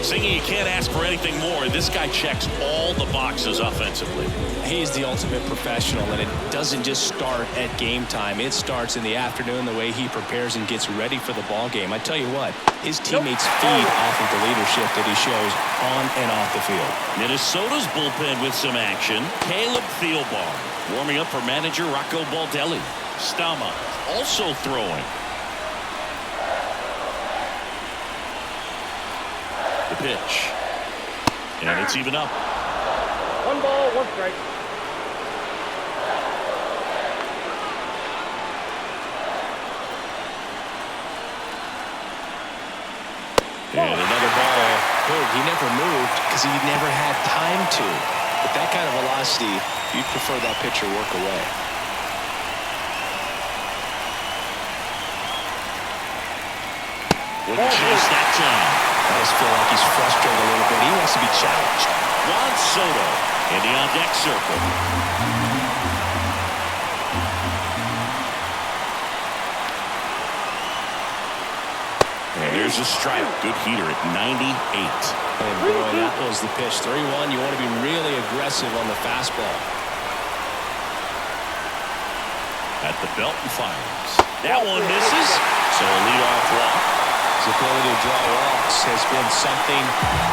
Singing, you can't ask for anything more. This guy checks all the boxes offensively. He's the ultimate professional, and it doesn't just start at game time. It starts in the afternoon, the way he prepares and gets ready for the ball game. I tell you what, his teammates feed off of the leadership that he shows on and off the field. Minnesota's bullpen with some action. Caleb Thielbar warming up for manager Rocco Baldelli. Stama also throwing. The pitch. And it's even up. 1 ball, 1 strike. And another ball. He never moved because he never had time to. With that kind of velocity, you'd prefer that pitcher work away. Wouldn't chase that time. I just feel like he's frustrated a little bit. He wants to be challenged. Juan Soto in the on-deck circle. And there's a strike. Good heater at 98. And boy, that was the pitch. 3-1. You want to be really aggressive on the fastball. At the belt and fires. That one misses. So a leadoff walk. His ability to draw walks has been something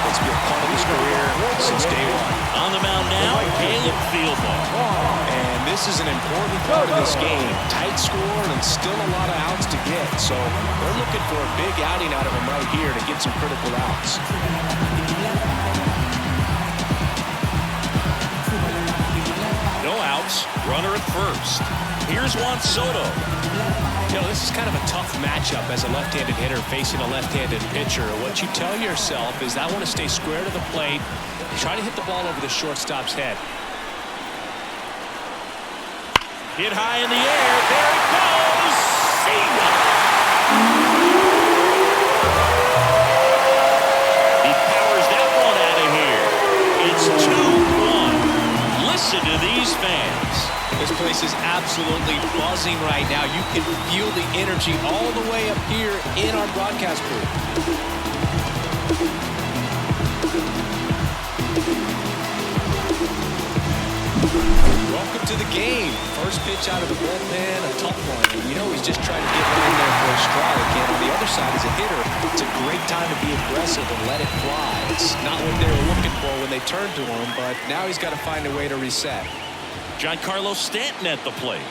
that's been part of his career since day 1. On the mound now, Caleb Thielbar. And this is an important part of this game. Tight score and still a lot of outs to get. So they're looking for a big outing out of him right here to get some critical outs. No outs. Runner at first. Here's Juan Soto. You know, this is kind of a tough matchup as a left-handed hitter facing a left-handed pitcher. What you tell yourself is I want to stay square to the plate and try to hit the ball over the shortstop's head. Hit high in the air. There it goes. Single. He powers that one out of here. It's 2-1. Listen to these fans. This place is absolutely buzzing right now. You can feel the energy all the way up here in our broadcast booth. Welcome to the game. First pitch out of the bullpen, a tough one. And you know he's just trying to get one in there for a strike. And on the other side, as a hitter, it's a great time to be aggressive and let it fly. It's not what they were looking for when they turned to him, but now he's got to find a way to reset. Giancarlo Stanton at the plate.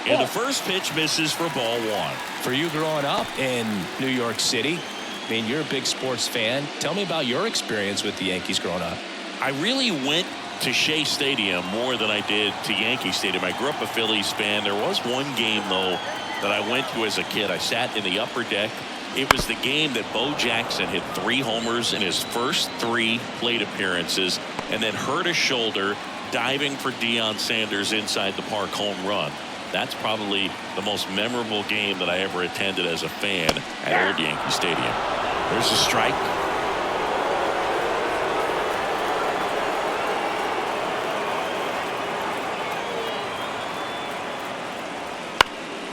And the first pitch misses for ball 1. For you growing up in New York City, I mean, you're a big sports fan. Tell me about your experience with the Yankees growing up. I really went to Shea Stadium more than I did to Yankee Stadium. I grew up a Phillies fan. There was one game, though, that I went to as a kid. I sat in the upper deck It was the game that Bo Jackson hit 3 homers in his first 3 plate appearances and then hurt his shoulder diving for Deion Sanders' inside the park home run. That's probably the most memorable game that I ever attended as a fan at Old Yankee Stadium. There's a strike.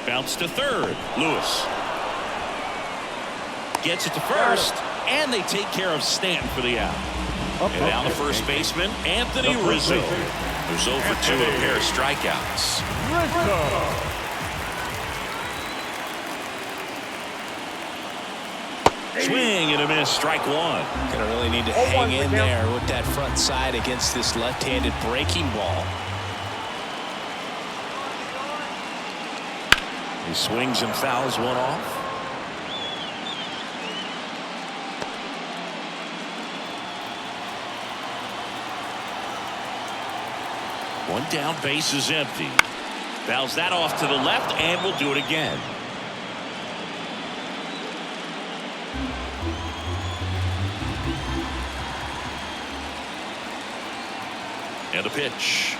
Bounce to third. Lewis gets it to first, and they take care of Stanton for the out. And now the first baseman, Anthony Rizzo, who's 0 for 2 with a pair of strikeouts. Swing and a miss, strike 1. Gonna really need to hang in there with that front side against this left-handed breaking ball. He swings and fouls one off. One down, base is empty. Fouls that off to the left, and will do it again. And a pitch.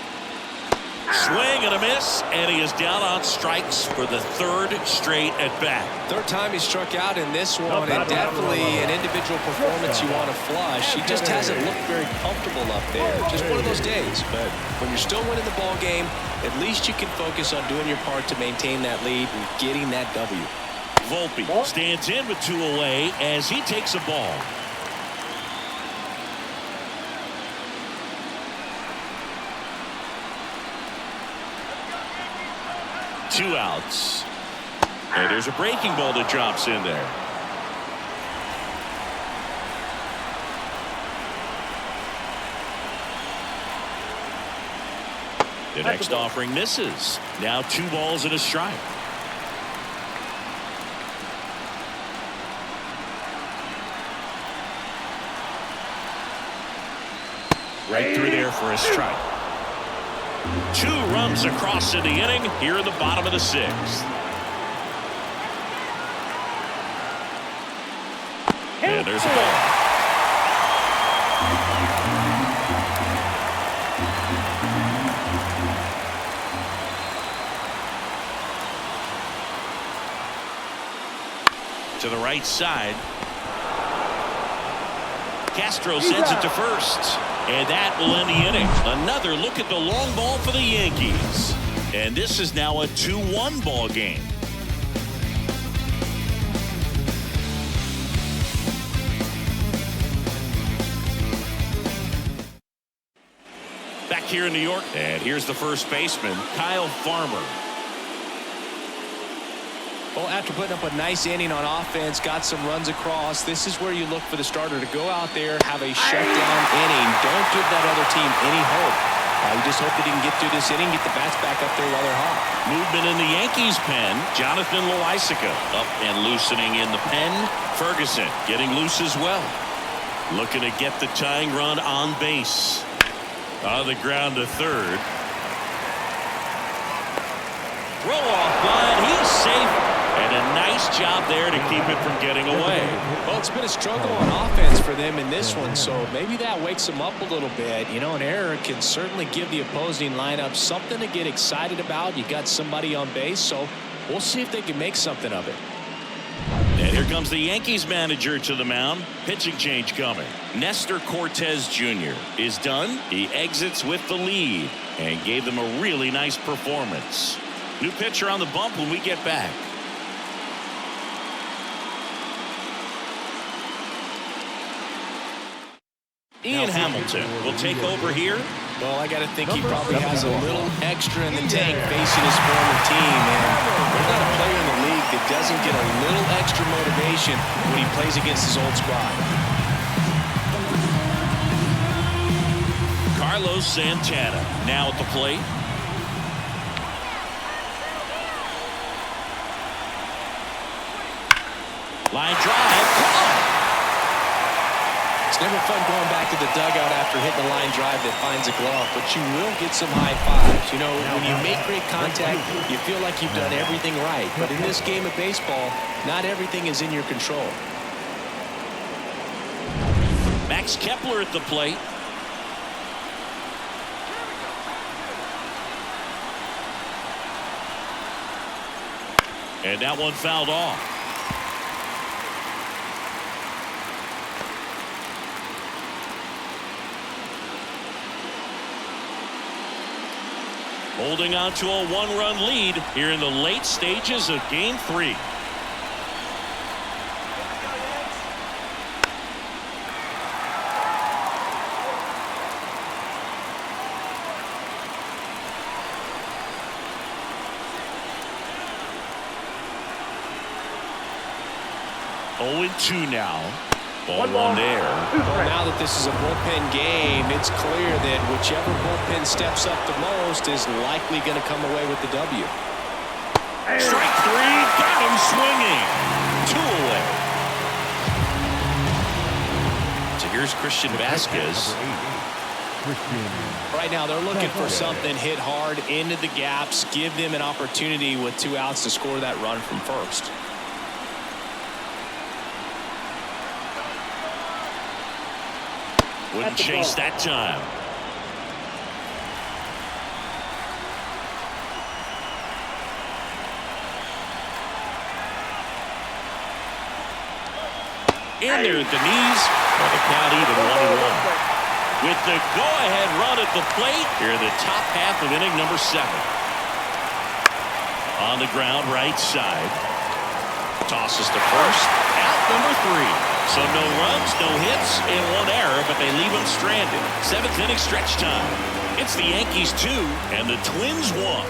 Swing and a miss, and he is down on strikes for the 3rd straight at bat. 3rd time he struck out in this one, and definitely an individual performance you want to flush. He just hasn't looked very comfortable up there. Just one of those days. But when you're still winning the ball game, at least you can focus on doing your part to maintain that lead and getting that W. Volpe stands in with 2 away as he takes a ball. Two outs. And there's a breaking ball that drops in there. The next offering misses. Now 2 balls and a strike. Right through there for a strike. 2 runs across in the inning here in the bottom of the 6th. And there's a ball. To the right side. Castro sends it to first. And that will end the inning. Another look at the long ball for the Yankees. And this is now a 2-1 ball game. Back here in New York. And here's the first baseman, Kyle Farmer. Well, after putting up a nice inning on offense, got some runs across, this is where you look for the starter to go out there, have a shutdown inning. Don't give that other team any hope. You just hope that he can get through this inning, get the bats back up there while they're hot. Movement in the Yankees pen. Jonathan Loaisiga up and loosening in the pen. Ferguson getting loose as well. Looking to get the tying run on base. On the ground to third. Throw off line. He's safe. And a nice job there to keep it from getting away. Well, it's been a struggle on offense for them in this one, so maybe that wakes them up a little bit. You know, an error can certainly give the opposing lineup something to get excited about. You got somebody on base, so we'll see if they can make something of it. And here comes the Yankees manager to the mound. Pitching change coming. Nestor Cortez Jr. is done. He exits with the lead and gave them a really nice performance. New pitcher on the bump when we get back. Ian Hamilton will take over here. Well, I got to think he probably has a little extra in the tank facing his former team. And there's not a player in the league that doesn't get a little extra motivation when he plays against his old squad. Carlos Santana now at the plate. Line drive. never fun going back to the dugout after hitting a line drive that finds a glove, but you will get some high fives. You know, when you make great contact, you feel like you've done everything right. But in this game of baseball, not everything is in your control. Max Kepler at the plate. And that one fouled off. Holding on to a one-run lead here in the late stages of Game 3. Oh, 2 now. Ball one there. Well, now that this is a bullpen game, it's clear that whichever bullpen steps up the most is likely going to come away with the W. Strike 3, got him swinging. 2 away. So here's Christian Vasquez. Right now they're looking for something hit hard into the gaps, give them an opportunity with 2 outs to score that run from first. Wouldn't chase that time. In there at the knees. Well, the count even 1-1. With the go-ahead run at the plate here in the top half of inning number 7. On the ground, right side. Tosses to first. Out number 3. So no runs, no hits, and 1 error, but they leave him stranded. 7th inning stretch time. It's the Yankees 2 and the Twins 1.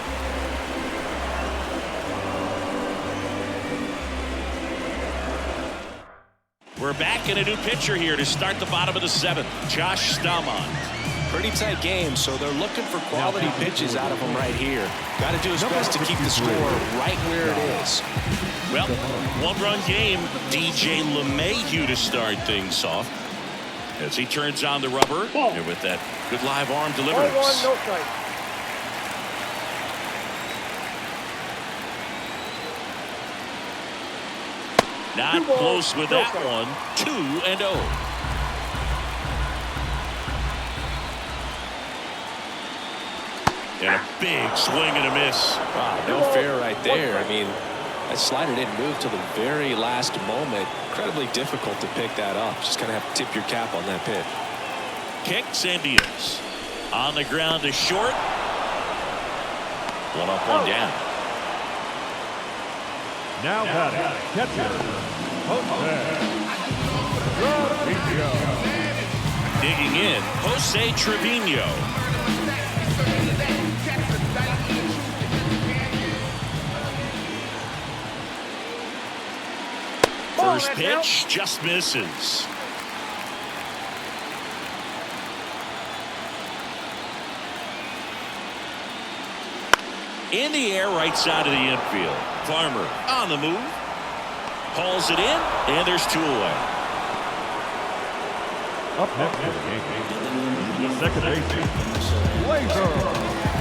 We're back in a new pitcher here to start the bottom of the 7th. Josh Stamon. Pretty tight game, so they're looking for quality pitches out of him right here. Got to do his best to keep the score right where it is. Well, 1-run game. DJ LeMahieu to start things off as he turns on the rubber and with that good live arm deliveries. 1-1, no strike. Not close with that one. 2-0. And a big swing and a miss. Wow, no fair right there. I mean, that slider didn't move till the very last moment. Incredibly difficult to pick that up. Just kind of have to tip your cap on that pitch. Kicks and deals. On the ground to short. 1 up, 1 down. Now batting, catcher, Trevino. Digging in, Jose Trevino. First pitch just misses. In the air, right side of the infield. Farmer on the move. Hauls it in, and there's 2 away. Up next for the Yankees, the second baseman,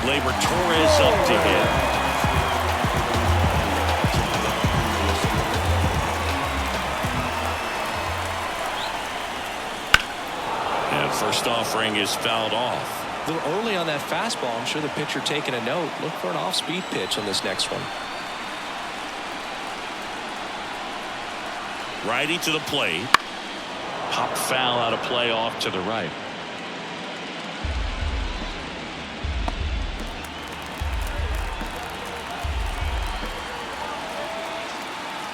Gleyber Torres up to hit. And first offering is fouled off. A little early on that fastball. I'm sure the pitcher taking a note. Look for an off-speed pitch on this next one. Righty to the plate. Pop foul out of play off to the right.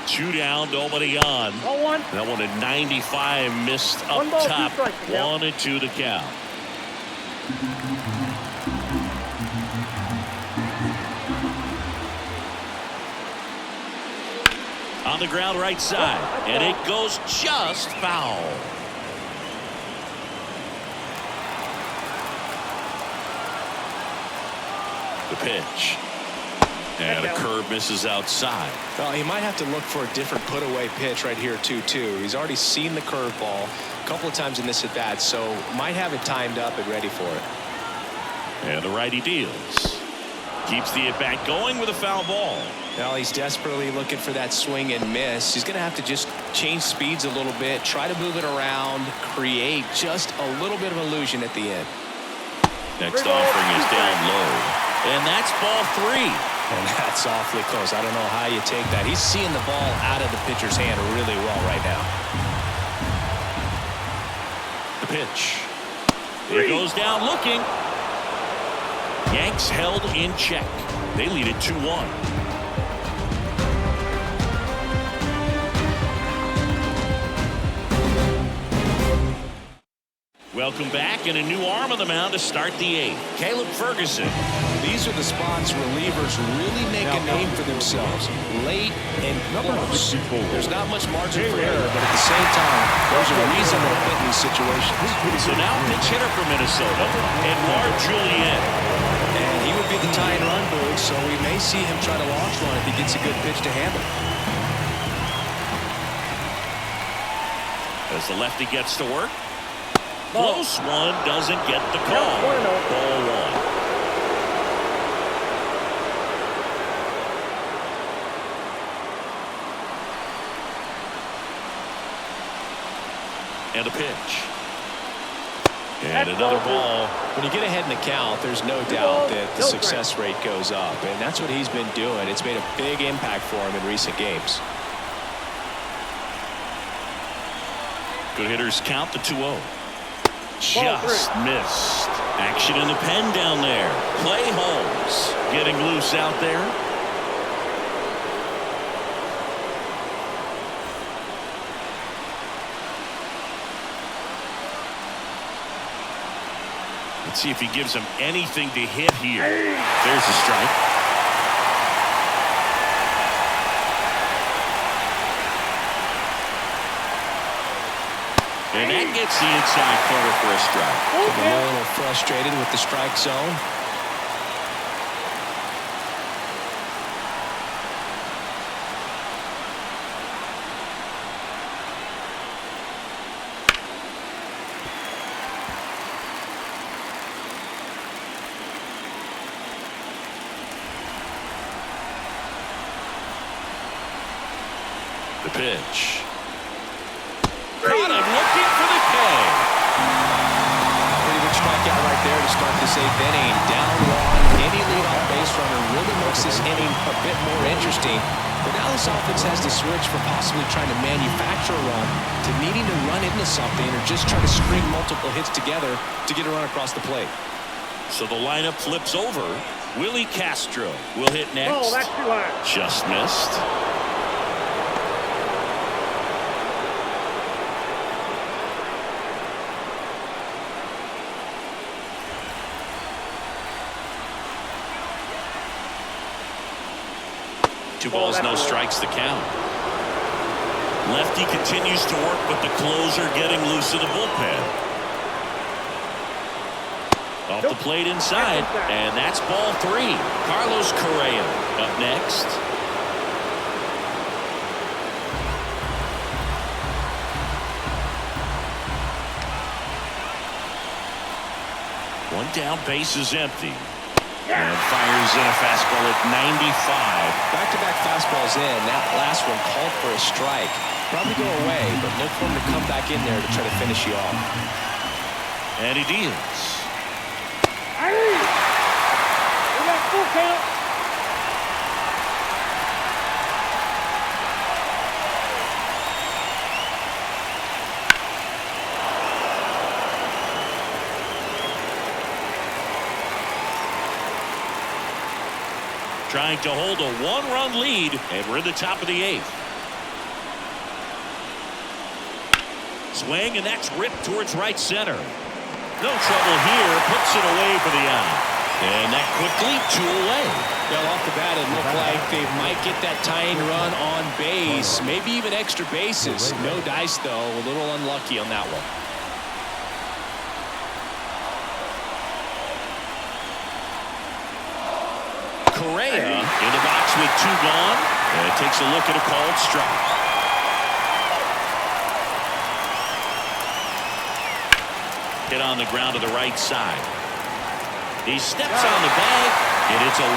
Two down, nobody on. 1-1. That one at 95 missed up 1 ball, 2 top. strikes, 1-2 to count. On the ground right side, and it goes just foul. The pitch. And a curve misses outside. Well, he might have to look for a different put-away pitch right here, 2-2. He's already seen the curveball. a couple of times in this at bat, so might have it timed up and ready for it. And the righty deals. Keeps the at-bat going with a foul ball. Now he's desperately looking for that swing and miss. He's going to have to just change speeds a little bit, try to move it around, create just a little bit of illusion at the end. Next offering is down low. And that's ball 3. And that's awfully close. I don't know how you take that. He's seeing the ball out of the pitcher's hand really well right now. The pitch. It goes down looking. Yanks held in check. They lead it 2-1. Welcome back, and a new arm on the mound to start the 8th. Caleb Ferguson. These are the spots relievers really make a name for themselves. Late and close. There's not much margin for error, but at the same time, there's a reason they're put in these situations. So now pitch hitter for Minnesota, Edouard Julien. And he would be the tie and run boot, so we may see him try to launch one if he gets a good pitch to handle. As the lefty gets to work. Close one, doesn't get the call. Ball 1. And a pitch. And another ball. When you get ahead in the count, there's no doubt that the success rate goes up, and that's what he's been doing. It's made a big impact for him in recent games. Good hitters count the 2-0. Just missed. Action in the pen down there. Clay Holmes getting loose out there. Let's see if he gives him anything to hit here. There's a strike. And that gets the inside corner for a strike. A little frustrated with the strike zone. The pitch. Caught him looking for the K. Pretty good strikeout right there to start this 8th inning. Down one, any leadoff base runner really makes this inning a bit more interesting. But now this offense has to switch from possibly trying to manufacture a run to needing to run into something or just try to string multiple hits together to get a run across the plate. So the lineup flips over. Willie Castro will hit next. Oh, that's too high. Just missed. Two balls, no strikes to count. Lefty continues to work, but the closer getting loose in the bullpen. Off the plate inside, and that's ball 3. Carlos Correa up next. One down, base is empty. And fires in a fastball at 95. Back-to-back fastballs in. That last one called for a strike. Probably go away, but look for him to come back in there to try to finish you off. And he deals. Hey! We got full count. Trying to hold a 1-run lead, and we're in the top of the 8th. Swing, and that's ripped towards right center. No trouble here, puts it away for the out. And that quickly 2 away. Well, off the bat, it looked like they might get that tying run on base, maybe even extra bases. No dice, though. A little unlucky on that one. Correa in the box with 2 gone, and takes a look at a called strike. Hit on the ground to the right side. He steps on the bag, and it's a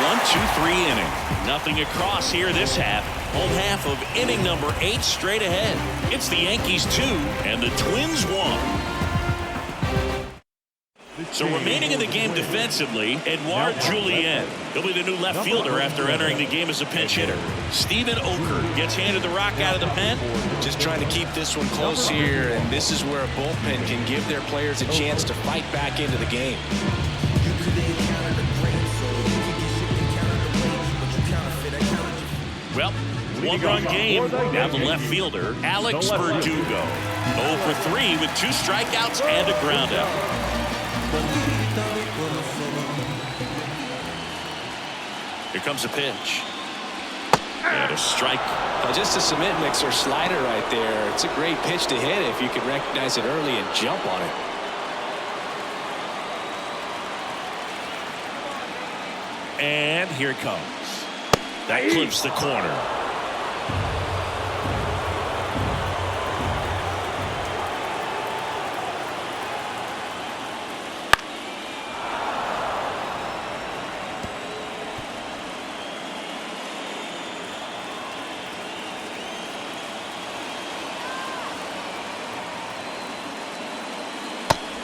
1-2-3 inning. Nothing across here this half. Home half of inning number 8 straight ahead. It's the Yankees 2 and the Twins 1. So remaining in the game defensively, Edouard Julien. He'll be the new left fielder after entering the game as a pinch hitter. Steven Oker gets handed the rock out of the pen. Just trying to keep this one close here, and this is where a bullpen can give their players a chance to fight back into the game. Well, one-run game. Now the left fielder, Alex Verdugo. 0 for 3 with 2 strikeouts and a ground out. Here comes a pitch. And a strike. Just a cement mixer slider right there. It's a great pitch to hit if you can recognize it early and jump on it. And here it comes. That clips the corner.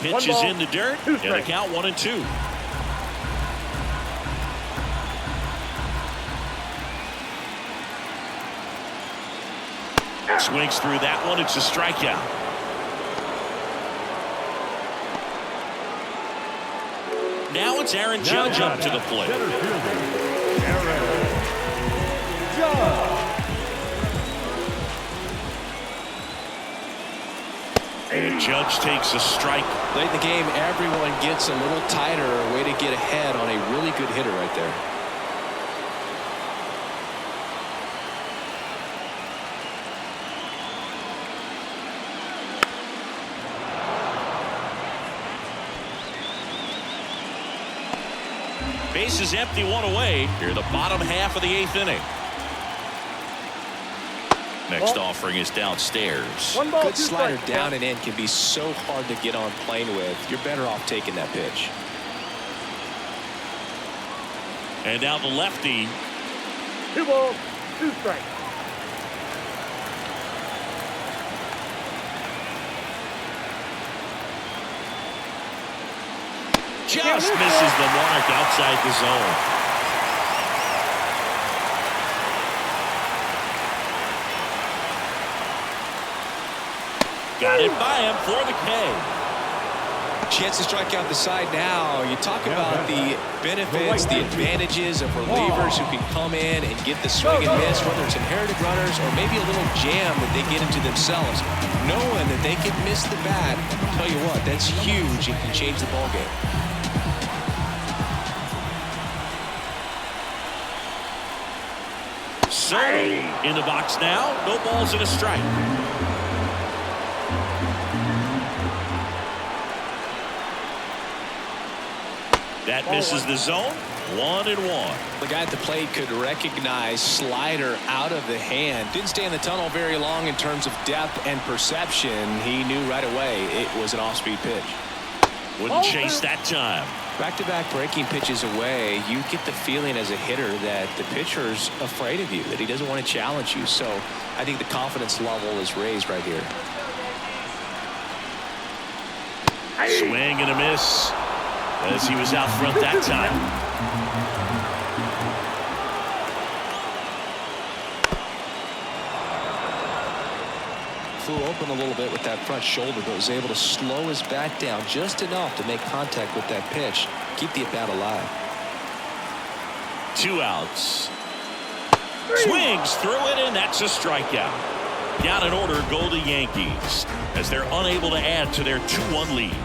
Pitch is in the dirt, and a count 1-2. Swings through that one. It's a strikeout. Now it's Aaron Judge up to the plate. And Judge takes a strike. Late in the game, everyone gets a little tighter. A way to get ahead on a really good hitter right there. Base is empty, 1 away. Here the bottom half of the 8th inning. Next offering is downstairs. Good slider down and in can be so hard to get on plane with. You're better off taking that pitch. And now the lefty. 2 balls, 2 strikes. Just misses the mark outside the zone. Got it by him for the K. Chance to strike out the side now. You talk about the benefits, the advantages of relievers who can come in and get the swing and miss, whether it's inherited runners or maybe a little jam that they get into themselves. Knowing that they can miss the bat, I'll tell you what, that's huge and can change the ball game. Sony in the box now. No balls and a strike. That misses the zone. 1-1. The guy at the plate could recognize slider out of the hand. Didn't stay in the tunnel very long in terms of depth and perception. He knew right away it was an off-speed pitch. Wouldn't chase that time. Back-to-back breaking pitches away, you get the feeling as a hitter that the pitcher's afraid of you, that he doesn't want to challenge you. So I think the confidence level is raised right here. Swing and a miss as he was out front that time. Flew open a little bit with that front shoulder, but was able to slow his bat down just enough to make contact with that pitch. Keep the at-bat alive. 2 outs. Swings through it, and that's a strikeout. Down in order go the Yankees as they're unable to add to their 2-1 lead.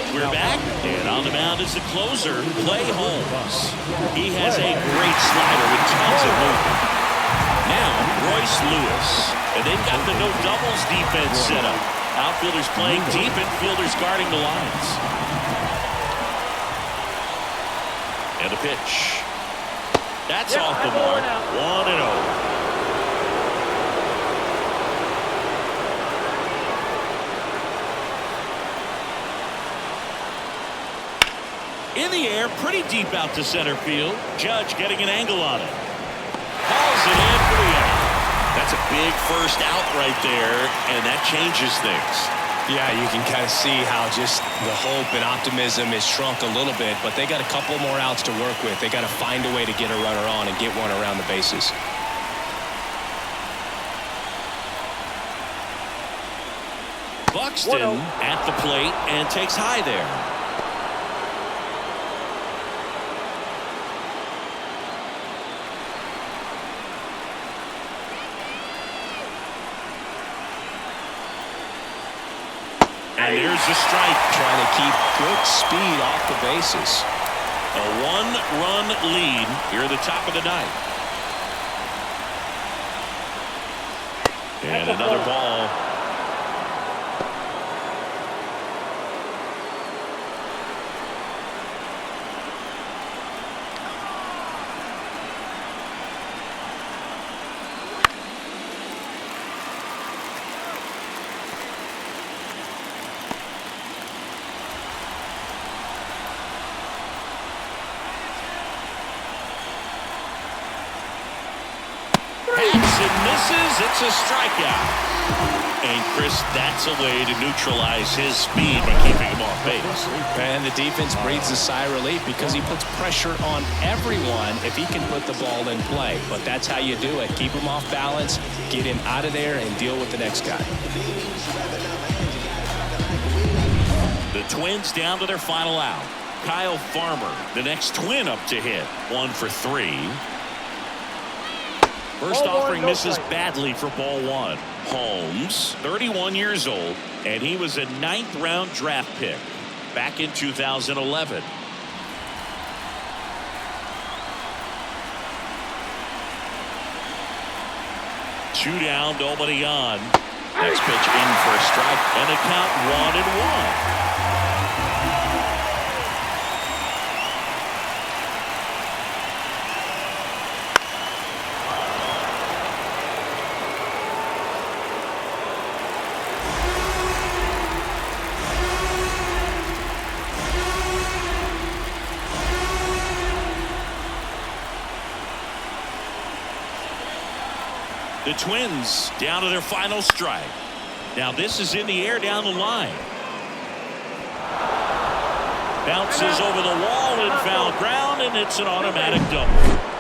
We're back, and on the mound is the closer, Clay Holmes. He has a great slider with tons of movement. Now, Royce Lewis. And they've got the no doubles defense set up. Outfielders playing deep, infielders guarding the lines. And a pitch. That's off the mark. 1-0. In the air, pretty deep out to center field. Judge getting an angle on it. Hauls it in for the out. That's a big first out right there, and that changes things. Yeah, you can kind of see how just the hope and optimism is shrunk a little bit, but they got a couple more outs to work with. They got to find a way to get a runner on and get one around the bases. Buxton at the plate and takes high there. And there's the strike. Trying to keep good speed off the bases. A one-run lead here at the top of the ninth. And another ball. Misses. It's a strikeout. And Chris, that's a way to neutralize his speed by keeping him off base. And the defense breathes a sigh of relief because he puts pressure on everyone if he can put the ball in play. But that's how you do it. Keep him off balance, get him out of there, and deal with the next guy. The Twins down to their final out. Kyle Farmer, the next Twin up to hit. 1 for 3. First offering misses badly for ball 1. Holmes, 31 years old, and he was a 9th-round draft pick back in 2011. Two down, nobody on. Next pitch in for a strike, and a count 1-1. The Twins down to their final strike. Now this is in the air down the line. Bounces over the wall in foul ground, and it's an automatic double.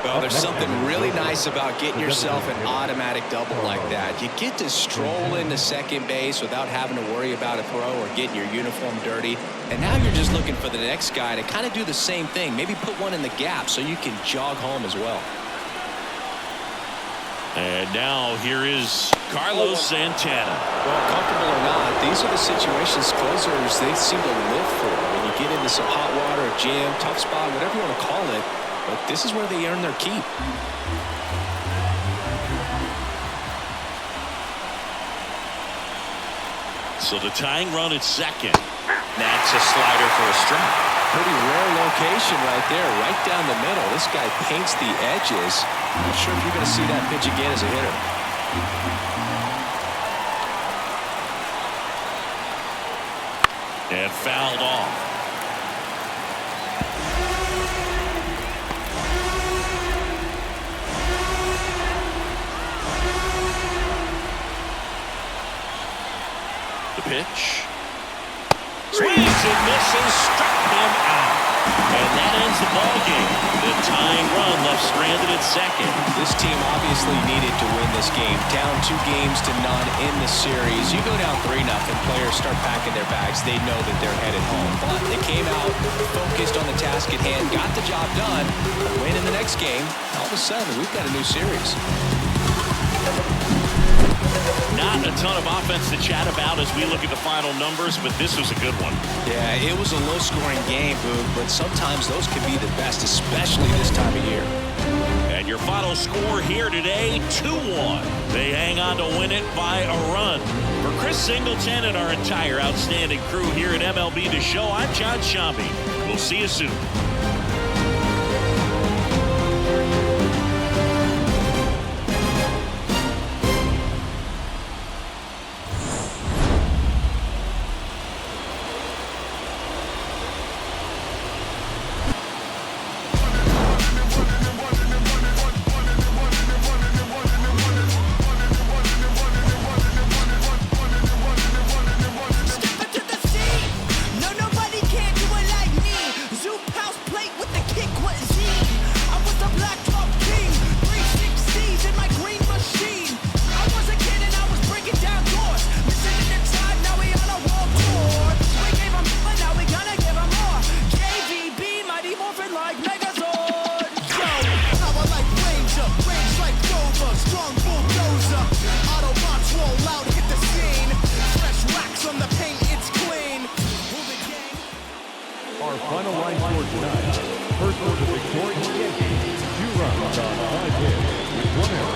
Well, there's something really nice about getting yourself an automatic double like that. You get to stroll into second base without having to worry about a throw or getting your uniform dirty. And now you're just looking for the next guy to kind of do the same thing. Maybe put one in the gap so you can jog home as well. And now here is Carlos Santana. Well, comfortable or not, these are the situations closers they seem to live for. When you get into some hot water, jam, tough spot, whatever you want to call it, but this is where they earn their keep. So the tying run at second. That's a slider for a strike. Pretty rare location right there, right down the middle. This guy paints the edges. I'm not sure if you're going to see that pitch again as a hitter. And fouled off. The pitch. Swings and misses, struck him out. And that ends the ball game. The tying run left stranded at second. This team obviously needed to win this game. Down 2 games to none in the series. You go down 3-0, players start packing their bags. They know that they're headed home. But they came out focused on the task at hand, got the job done, win in the next game. All of a sudden, we've got a new series. Not a ton of offense to chat about as we look at the final numbers, but this was a good one. Yeah, it was a low-scoring game, Boog, but sometimes those can be the best, especially this time of year. And your final score here today, 2-1. They hang on to win it by a run. For Chris Singleton and our entire outstanding crew here at MLB The Show, I'm John Sciambi. We'll see you soon. Our final line score tonight. First for the victorious Yankees, 2 runs on 5 hits with 1 error.